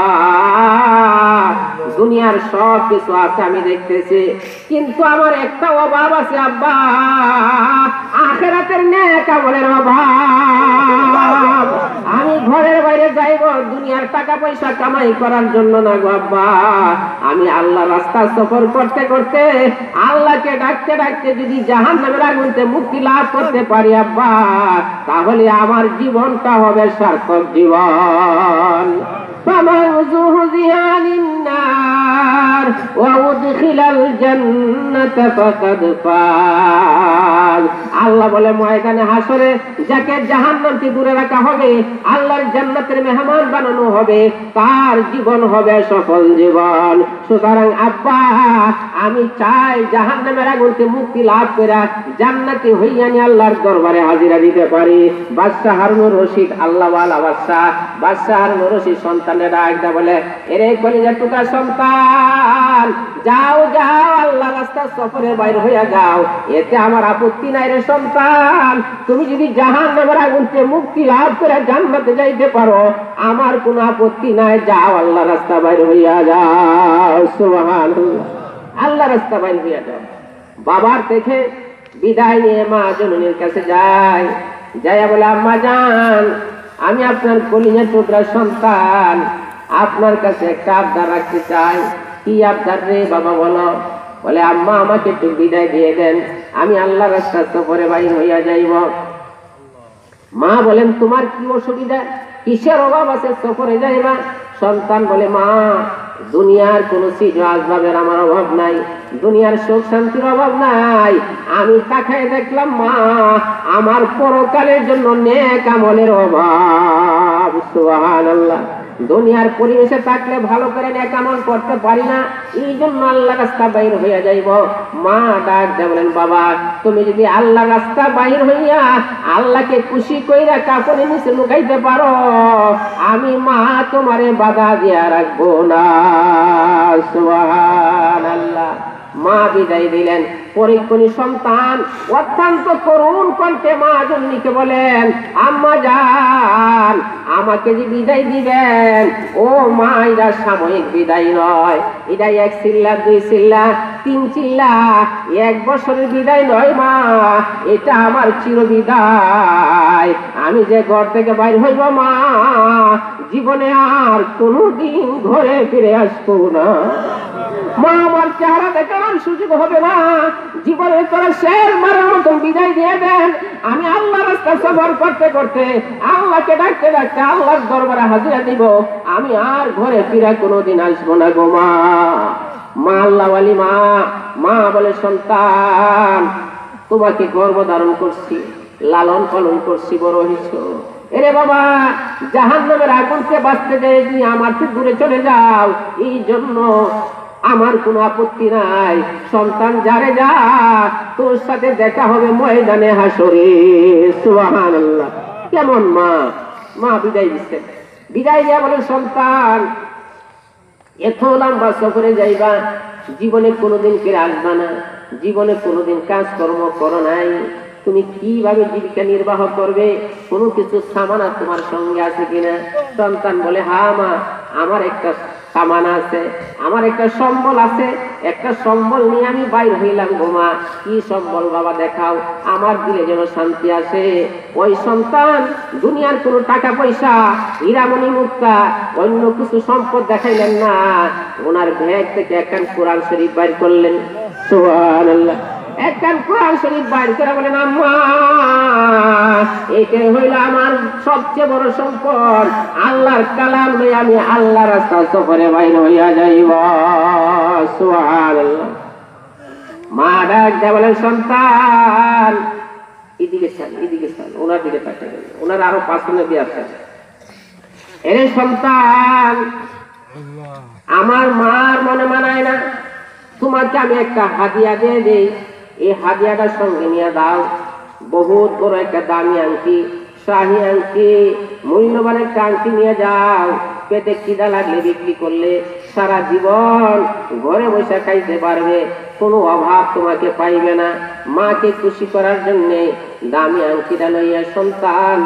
দুনিয়ার সব কিছু আছে আমি দেখতেছি, কিন্তু আমার একটা অভাব আছে আব্বা, আখিরাতের নেক আমলের অভাব। আমি ঘরের বাইরে যাইব দুনিয়ার টাকা পয়সা কামাই করার জন্য না গো আব্বা, আমি আল্লাহ রাস্তা সফর করতে করতে, আল্লাহকে ডাকতে ডাকতে যদি জাহান্নামের আগুন থেকে মুক্তি লাভ করতে পারি আব্বা, তাহলে আমার জীবনটা হবে সার্থক জীবন। فمن زحزح عن النار وأدخل الجنة فقد فاز। আল্লাহ বলে, ময়দানে হাসরে যাকে জাহান্নাম থেকে দূরে রাখা হবে, আল্লাহর জান্নাতের মেহমান বানানো হবে, তার জীবন হবে সফল জীবন। সুতরাং আব্বা, আমি চাই জাহান্নামের আগুন থেকে মুক্তি লাভ করে জান্নাতি হইয়া নিয়ে আল্লাহর দরবারে হাজিরা দিতে পারি। বাদশাহ হারুনুর রশিদ, আল্লাহ ওয়ালা বাদশাহ হারুনুর রশিদ সন্তানের ডাকটা বলে, এরে কলিজার টুকরা সন্তান, যাও যাও, আল্লাহ রাস্তা সফরে বাইর হইয়া যাও, এতে আমার আপত্তি নাই রে সন্তান। সন্তান, তুমি যদি জাহান্নামের আগুন থেকে মুক্তি লাভ করে জান্নাতে যাইতে পারো, আমার কোনো আপত্তি নাই, যাও আল্লাহ রাস্তা বাইর হইয়া যাও। সুবহানাল্লাহ, আল্লাহ রাস্তা বাইর হইয়া যাও। বাবার থেকে বিদায় নিয়ে মা জননীর কাছে যায়, যাইয়া বলে, আম্মা জান, আমি আপনার কলিজার টুকরা সন্তান, আপনার কাছে একটা আবদার রাখতে চাই। কি আবদার রে বাবা বলো? বলে, আম্মা আমাকে একটু বিদায় দিয়ে দেন, আমি আল্লাহ রাস্তার সফরে বাইর হইয়া যাইব। মা বলেন, তোমার কি অসুবিধা, কিসের অভাব আছে সফরে যাইবা? সন্তান বলে, মা দুনিয়ার কোন চিজ আসবাবের আমার অভাব নাই, দুনিয়ার সুখ শান্তির অভাব নাই। আমি তাকায় দেখলাম মা, আমার পরকালের জন্য নেক আমলের অভাব। সুবহানাল্লাহ, দুনিয়ার পরিবেশে থাকলে ভালো করে নেক আমল করতে পারি না, এই জন্য আল্লাহ রাস্তা বাইর হইয়া যাইব। মা ডাক দিয়ে বলেন, বাবা তুমি যদি আল্লাহ রাস্তা বাইর হইয়া আল্লাহকে খুশি কইরা কাপড়ের নিচে লুকাইতে পারো, আমি মা তোমারে বাধা দিয়া রাখবো না। সুবহানাল্লাহ। মা বিদায় দিলেন। পরীক্ষণী সন্তান অত্যন্ত করুণ কণ্ঠে মা জননীকে বলেন, আম্মা জান, আমাকে যে বিদায় দিবেন, ও মা এটা সাময়িক বিদায় নয়, এটা 1 চিল্লা 2 চিল্লা 3 চিল্লা 1 বছরের বিদায় নয় মা, এটা আমার চির বিদায়। আমি যে ঘর থেকে বাইর হইব মা, জীবনে আর কোনোদিন ঘরে ফিরে আসবো না। মা আমার চেহারা দেখানোর সুযোগ হবে না, জীবনের তোরা শের মারার মতন বিদায় দিয়ে দেন। আমি আল্লাহ রাস্তা সফর করতে করতে, আল্লাহকে ডাকতে ডাকতে আল্লাহর দরবারে হাজিরা দিব, আমি আর ঘরে ফিরে কোনোদিন আসবো না গো মা। মা আল্লাহওয়ালি মা। মা বলে, সন্তান তোমাকে গর্ভধারণ করছি, লালন পালন করছি, বড় হইছ, এরে বাবা জাহান্নামের আগুন থেকে বাঁচতে যাই তুমি আমার থেকে দূরে চলে যাও, এই জন্য আমার কোনো আপত্তি নাই। সন্তান যারে যা, তোর সাথে দেখা হবে ময়দানে হাসরে। সুবহানাল্লাহ। কেমন মা! মা বিদায় দিচ্ছে। বিদায় দিয়া বলে, সন্তান এত লম্বা সফরে যাইবা, জীবনে কোনোদিন ফিরে আসবা না, জীবনে কোনোদিন কাজকর্ম করো নাই, তুমি কিভাবে জীবিকা নির্বাহ করবে? কোনো কিছু সামানা তোমার সঙ্গে আছে কিনা? সন্তান বলে, হ্যাঁ মা, আমার একটা সামান আছে, আমার একটা সম্বল আছে, একটা সম্বল নিয়ে আমি বাইর হইলাম গো মা। কি সম্বল বাবা দেখাও, আমার দিলে যেন শান্তি আসে। ওই সন্তান দুনিয়ার কোনো টাকা পয়সা, হীরামণি মুক্তা, অন্য কিছু সম্পদ দেখাইলেন না, ওনার ব্যাগ থেকে একখান কোরআন শরীফ বাইর করলেন। সুবহানাল্লাহ। একখান কোরআন শরীফ বাইর করে বলেন, আম্মা এইটাই হইল আমার সবচেয়ে বড় সম্পদ, আল্লাহর কালাম লই আমি আল্লাহ রাস্তা সফরে বাইর হইয়া যাইব। সুবহানাল্লাহ। মা ডাক দিয়ে বলেন, সন্তান এদিকে চাল, এদিকে চাল, ওনার দিকে তাকাই, ওনার আরো 5 নবী আছে। এরে সন্তান, আমার মার মনে মানায় না, তোমাকে আমি একটা হাদিয়া দিয়ে দেই, এই হাদিয়াটা সঙ্গে নিয়ে দাও। বহুত বড় একটা দামি আংটি, শাহী আংটি, মূল্যবান একটা আংটি নিয়ে যাও। পেটে খিদা লাগলে বিক্রি করলে সারা জীবন ঘরে বসে খাইতে পারবে, কোনো অভাব তোমাকে পাইবে না। মাকে খুশি করার জন্য দামি আংটিটা লইয়া সন্তান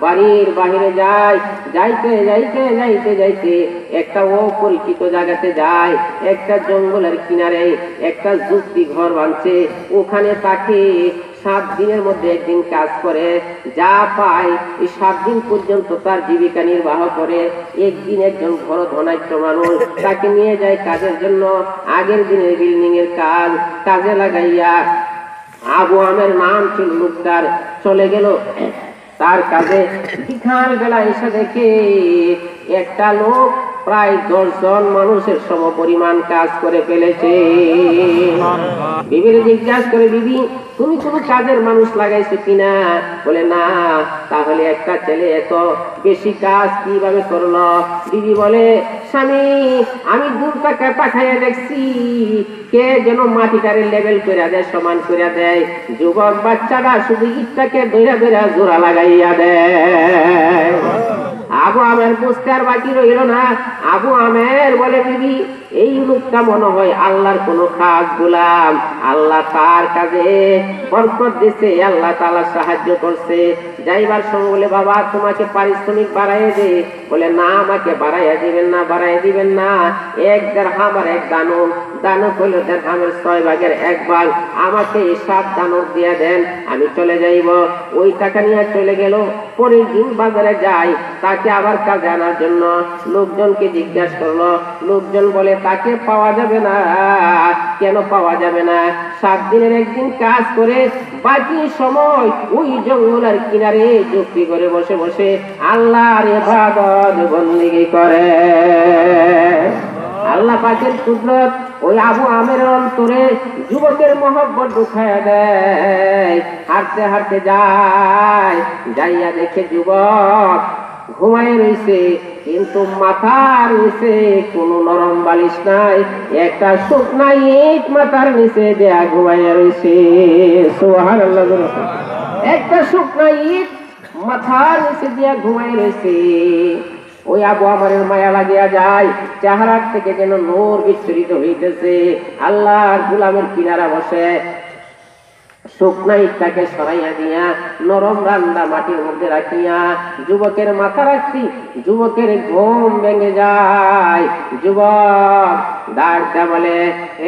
বাড়ির বাহিরে যায়। যাইতে যাইতে যাইতে যাইতে একটা অপরিচিত জায়গাতে যায়, একটা জঙ্গলের কিনারে একটা যুক্তি ঘর বানছে, ওখানে তাকে 7 দিনের মধ্যে একদিন কাজ করে, যা পায় এই 7 দিন পর্যন্ত তার জীবিকা নির্বাহ করে। একদিন একজন বড় ধনাঢ্য মানুষ তাকে নিয়ে যায় কাজের জন্য, আগের দিনের বিল্ডিং এর কাজ কাজে লাগাইয়া, আবু আমের নাম ছিল লোকটার, চলে গেল তার কাজে। বিকাল বেলা এসে দেখে একটা লোক প্রায় 10 জন মানুষের সমপরিমাণ কাজ করে ফেলেছে। বিবির জিজ্ঞাসা করে, বিবি তুমি কোনো কাজের মানুষ লাগাইছো কিনা? বলে, না। তাহলে একটা ছেলে এত বেশি কাজ কিভাবে করলো? বিবি বলে, স্বামী আমি দূর টাকা পাঠাইয়া দেখছি, কে যেন মাটিটারে লেভেল করে দেয়, সমান করে দেয়, যুবক বাচ্চারা শুধু ইটটাকে ধরে ধরে জোড়া লাগাইয়া দেয়। আবু আমের বুঝতে আর বাকি রইল না। আবু আমের বলে, বিবি এই লোকটা মনে হয় আল্লাহর কোন খাস গোলাম, আল্লাহ তার কাজে বরকত দিছে, আল্লাহ তাআলা সাহায্য করছে। যাইবার সময় বলে, বাবা তোমাকে পারিশ্রমিক বাড়াইয়ে দে। বলে, না আমাকে বাড়াইয়া দিবেন না, বাড়াইয়া দিবেন না। 1 দিরহাম আর 1 দানব, দানব হইল দিরহামের 6 ভাগের 1 ভাগ, আমাকে 7 দানব দিয়ে দেন, আমি চলে যাইব। ওই টাকা নিয়ে চলে গেল। পরের দিন বাজারে যাই, তাকে আবার কাজে আনার জন্য লোকজনকে জিজ্ঞাসা করলো। লোকজন বলে, তাকে পাওয়া যাবে না। কেন পাওয়া যাবে না? 7 দিনের একদিন কাজ করে বাকি সময় ওই জঙ্গলের কিনারে যুক্তি করে বসে বসে আল্লাহর ইবাদত বন্দেগী করে। আল্লাহ পাকের কুদরত ওই আবু আমের অন্তরে যুবকের মহব্বত ঢুকায়া দেয়। হাঁটতে হাঁটতে যায়, যাইয়া দেখে যুবক ঘুমায় রইছে, কিন্তু মাথার নিচে কোনো নরম বালিশ নাই, একটা শুকনা ইট মাথার নিচে দেয়া ঘুমাইয়া রইছে। সুবহানাল্লাহ। একটা শুকনা ইট মাথার নিচে দিয়া ঘুমাইয়া রইছে। ওই আবু আমারের মায়া লাগিয়া যায়, চেহারা থেকে যেন নূর বিচ্ছুরিত হইতেছে। আল্লাহর গোলামের কিনারা বসে শুকনা ইটটাকে সরাইয়া দিয়া নরম রান্দা মাটির মধ্যে রাখিয়া যুবকের মাথা রাখছি। যুবকের ঘুম ভেঙে যায়। যুবক ডাকটা বলে,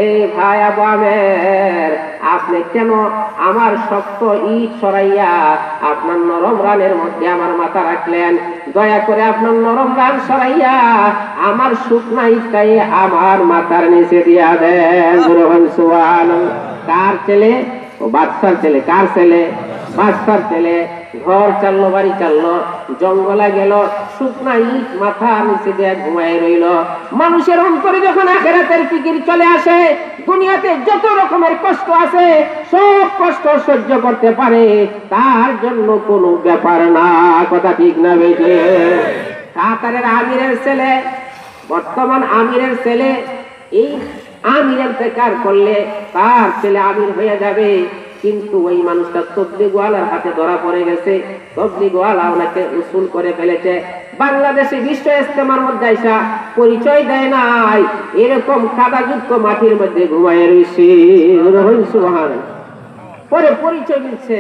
এই ভাই আবু আমের, আপনি কেন আমার শক্ত ইট সরাইয়া আপনার নরম রানের মধ্যে আমার মাথা রাখলেন? দয়া করে আপনার নরম রান সরাইয়া আমার শুকনা ইটটাই আমার মাথার নিচে দিয়া দেন। সুবহানাল্লাহ। কার ছেলে? ও বাদশার ছেলে। কার ছেলে? বাদশার ছেলে। ঘর চাললো, বাড়ি চাললো, জঙ্গলে গেল, শুকনা ইট মাথা নিচে দিয়ে ঘুমায় রইল। মানুষের অন্তরে যখন আখিরাতের ফিকির চলে আসে, দুনিয়াতে যত রকমের কষ্ট আছে সব কষ্ট সহ্য করতে পারে, তার জন্য কোনো ব্যাপার না। কথা ঠিক না বেটে? কাতারের আমিরের ছেলে, বর্তমান আমিরের ছেলে, এই আমিরের বেকার করলে তার ছেলে আমির হয়ে যাবে। কিন্তু ওই মানুষটা তবলিগওয়ালার হাতে ধরা পড়ে গেছে। তবলিগওয়ালা ওনাকে উসুল করে ফেলেছে। বাংলাদেশে বিশ্ব ইজতেমার মধ্যে আইসা পরিচয় দেয় নাই, এরকম কাদাযুক্ত মাটির মধ্যে ঘুমায় রয়েছে। সুবহানাল্লাহ। পরে পরিচয় দিচ্ছে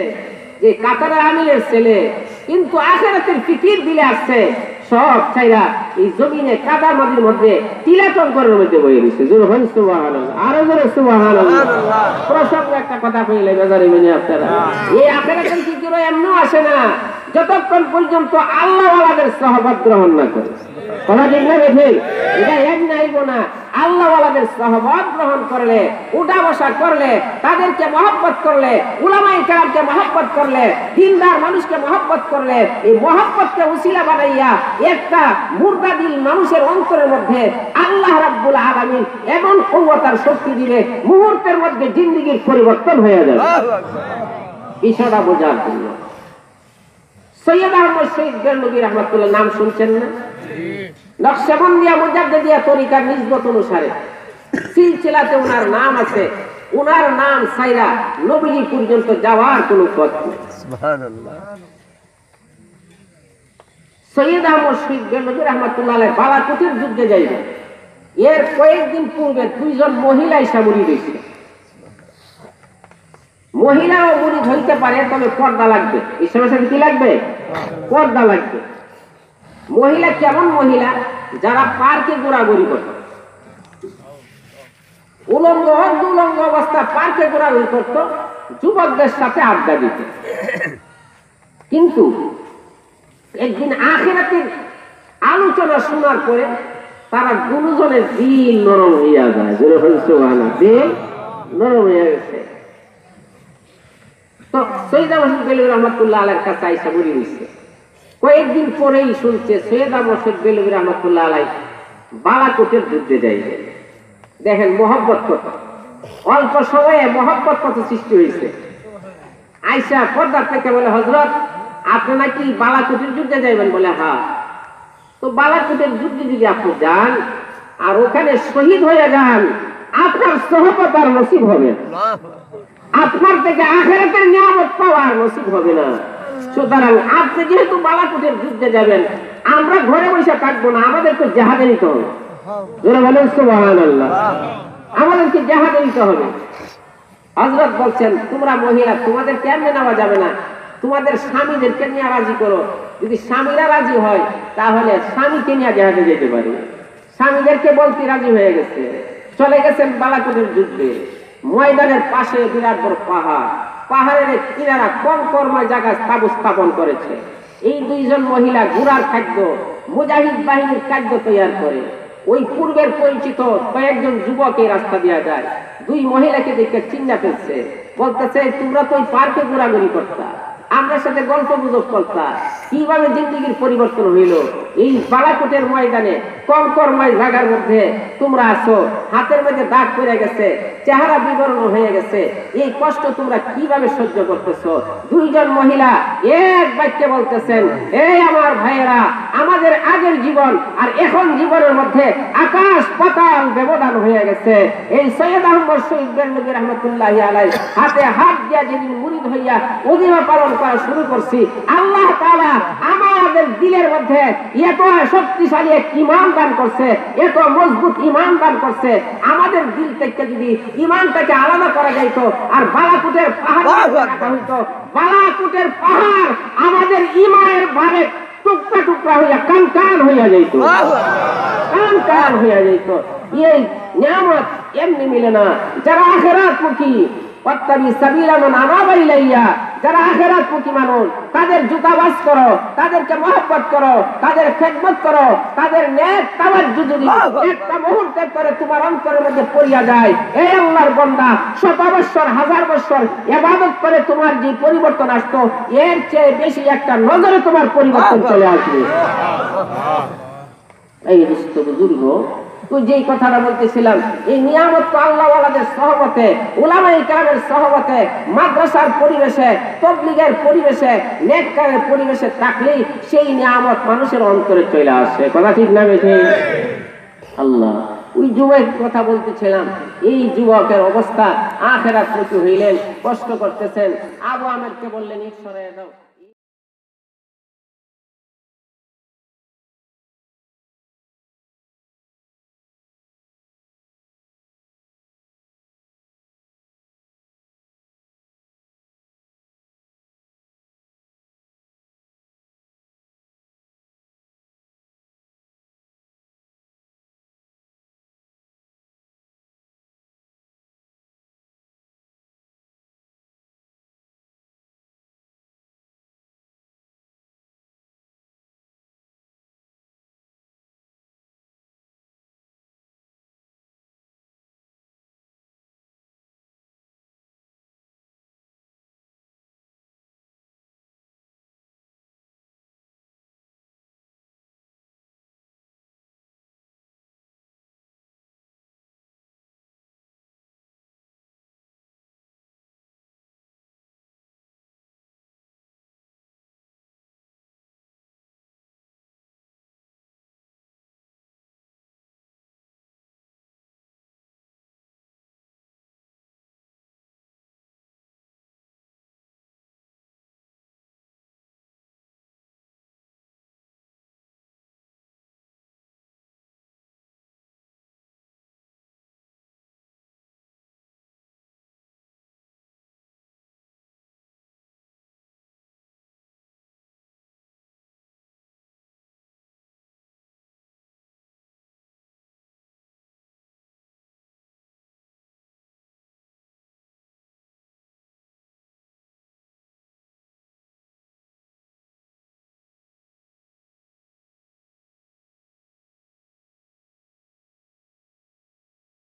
যে কাতারের আমিরের ছেলে, কিন্তু আখিরাতের ফিকির দিলে আসছে সব ছাইরা এই জমিনে কাদা নদীর মধ্যে টিলাটঙ্করের মধ্যে বয়ে রয়েছে। সুবহানাল্লাহ। আরো জোরে সুবহানাল্লাহ। প্রসঙ্গ একটা কথা কইলে বেজারি মেনে আপনারা, এই আখিরাতের ফিকির এমনও আসে না যতক্ষণ পর্যন্ত আল্লাহ ওয়ালাদের সহবত গ্রহণ না করে। কথা ঠিক না বেঠিক? এটা এমনি আইব না। আল্লাহ ওয়ালাদের সহবত গ্রহণ করলে, উঠা বসা করলে, তাদেরকে মহব্বত করলে, উলামায়ে কেরামকে মহব্বত করলে, দিনদার মানুষকে মহব্বত করলে, এই মহব্বতকে উসিলা বানাইয়া একটা মুর্দা দিল মানুষের অন্তরের মধ্যে আল্লাহ রাব্বুল আলামিন এমন কুওয়াতার শক্তি দিলে মুহূর্তের মধ্যে জিন্দেগির পরিবর্তন হয়ে যাবে। বিষয়টা বোঝার জন্য সৈয়দ আহমদ শহীদ বেরলভী রাহমাতুল্লাহ নাম শুনছেন না? নকশবন্দিয়া মুজাদ্দিদিয়া তরিকার নিসবত অনুসারে সিলসিলাতে ওনার নাম আছে। ওনার নাম ছাইরা নবীজি পর্যন্ত যাওয়ার কোনো পথ নেই। সুবহানাল্লাহ। সৈয়দ আহমদ শহীদ বেরলভী রাহমাতুল্লাহ আলাইহি বালাকোটের যুদ্ধে যাইবেন, এর কয়েকদিন পূর্বে 2 জন মহিলা এসে মুরিদ হইছে। মহিলাও মুরিদ হইতে পারে, তবে পর্দা লাগবে। ইসলামের সাথে কি লাগবে? পর্দা লাগবে। মহিলা কেমন মহিলা? যারা পার্কে ঘোরাঘুরি করে, উলঙ্গ দুলঙ্গ অবস্থা পার্কে ঘোরাঘুরি করতো, যুবকদের সাথে আড্ডা দিত। কিন্তু একদিন আখিরাতের আলোচনা শোনার পরে তারা দুজনের দিল নরম হইয়া যায়। সুবহানাল্লাহ। দিল নরম হইয়া গেছে। তো সৈয়দ আহমদ বেরলভী রাহমাতুল্লাহ আলাইহির কাছে আইসা মুরিদ হইছে। কয়েকদিন পরেই শুনছে সৈয়দ আহমদ বেরলভী রাহমাতুল্লাহ আলাইহি বালাকোটের যুদ্ধে যাইবেন। দেখেন মহব্বত কত, অল্প সময়ে মহব্বত কত সৃষ্টি হয়েছে। আইসা পর্দা থেকে বলে, হযরত আপনি নাকি বালাকোটের যুদ্ধে যাইবেন? বলে হ্যাঁ। তো বালাকোটের যুদ্ধে যদি আপনি যান আর ওখানে শহীদ হয়ে যান, আপনার সহবত আর নসিব হবে না, আপনার থেকে আখিরাতের নিয়ামত পাওয়ার নসিব হবে না। সুতরাং আপনি যেহেতু বালাকোটের যুদ্ধে যাবেন, আমরা ঘরে বসে থাকবো না, আমাদেরকে জেহাদে নিতে হবে। যারা বলেন সুবহানাল্লাহ, আমাদেরকে জেহাদে নিতে হবে। হযরত বলছেন, তোমরা মহিলা, তোমাদের কেমনে নেওয়া যাবে না, তোমাদের স্বামীদেরকে নিয়ে রাজি করো। যদি স্বামীরা রাজি হয় তাহলে স্বামীকে নিয়ে জেহাদে যেতে পারি। স্বামীদেরকে বলতে রাজি হয়ে গেছে, চলে গেছেন বালাকোটের যুদ্ধে। ময়দানের পাশে বিরাট বড় পাহাড়, পাহাড়ের কিনারা কর্ময় জায়গায় স্থাপন করেছে। এই দুইজন মহিলা ঘোড়ার খাদ্য, মুজাহিদ বাহিনীর খাদ্য তৈরি করে। ওই পূর্বের পরিচিত কয়েকজন যুবক এই রাস্তা দেওয়া যায়, দুই মহিলাকে দেখে চিন্তা ফেলছে, বলতেছে, তোমরা তো ওই পার্কে ঘোরাঘুরি করতা, আমরা সাথে গল্প গুজব করতা, কিভাবে জিন্দেগির পরিবর্তন হইল? এই বালাকোটের ময়দানে কর্ময় জায়গার মধ্যে তোমরা আছো, হাতের মধ্যে দাগ পড়ে গেছে, চেহারা বিবরণ হয়ে গেছে, এই কষ্ট তোমরা কিভাবে সহ্য করতেছো? দুইজন মহিলা এক বাক্যে বলতেছেন, এই আমার ভাইয়েরা, আমাদের আগের জীবন আর এখন জীবনের মধ্যে আকাশ পাতাল ব্যবধান হয়ে গেছে। এই সৈয়দ আহমদ শহীদ বেরলভী রহমতুল্লাহি আলাইহি হাতে হাত দিয়া যেদিন মুরিদ হইয়া ওজিফা পালন করা শুরু করছি, আল্লাহ তাআলা আমাদের দিলের মধ্যে এত শক্তিশালী এক ঈমান দান করছে, এত মজবুত ঈমান দান করছে। আমাদের দিল থেকে যদি ঈমানটাকে আলাদা করা যাইতো আর বালাকোটের পাহাড় রাখা হইতো, বালাকোটের পাহাড় আমাদের ঈমানের ভারে টুকরা টুকরা হইয়া কান হইয়া যাইত, কান হইয়া যাইত। এই নিয়ামত এমনি মিলে না। যারা আখিরাতমুখী, ওয়াত্তাবি সাবিলা মান আনাবা ইলাইয়া, যারা আখিরাতমুখী মানুষ, তাদের জুতাবাজ করো, তাদেরকে মহব্বত করো, তাদের খেদমত করো, তাদের নেক তাওয়াজ্জু যদি একটা মুহূর্তের পরে তোমার অন্তরের মধ্যে পড়িয়া যায়, এই আল্লাহর বান্দা, শত বছর হাজার বছর ইবাদত করে তোমার যে পরিবর্তন আসতো, এর চেয়ে বেশি একটা নজরে তোমার পরিবর্তন চলে আসবে। এই দোস্ত বুজুর্গ, তো যেই কথাটা বলতেছিলাম, এই নিয়ামত তো আল্লাহ ওয়ালাদের সহবতে, উলামায়ে কেরামের সহবতে, মাদ্রাসার পরিবেশে, তাবলীগের পরিবেশে, নেক কাজের পরিবেশে থাকলেই সেই নিয়ামত মানুষের অন্তরে চলে আসে। কথা ঠিক না বেঠে? আল্লাহ, ওই যুবকের কথা বলতেছিলাম, এই যুবকের অবস্থা আখিরাতমুখী হইলেন, কষ্ট করতেছেন। আবু আমেরকে বললেন, ঈশ্বরে দাও।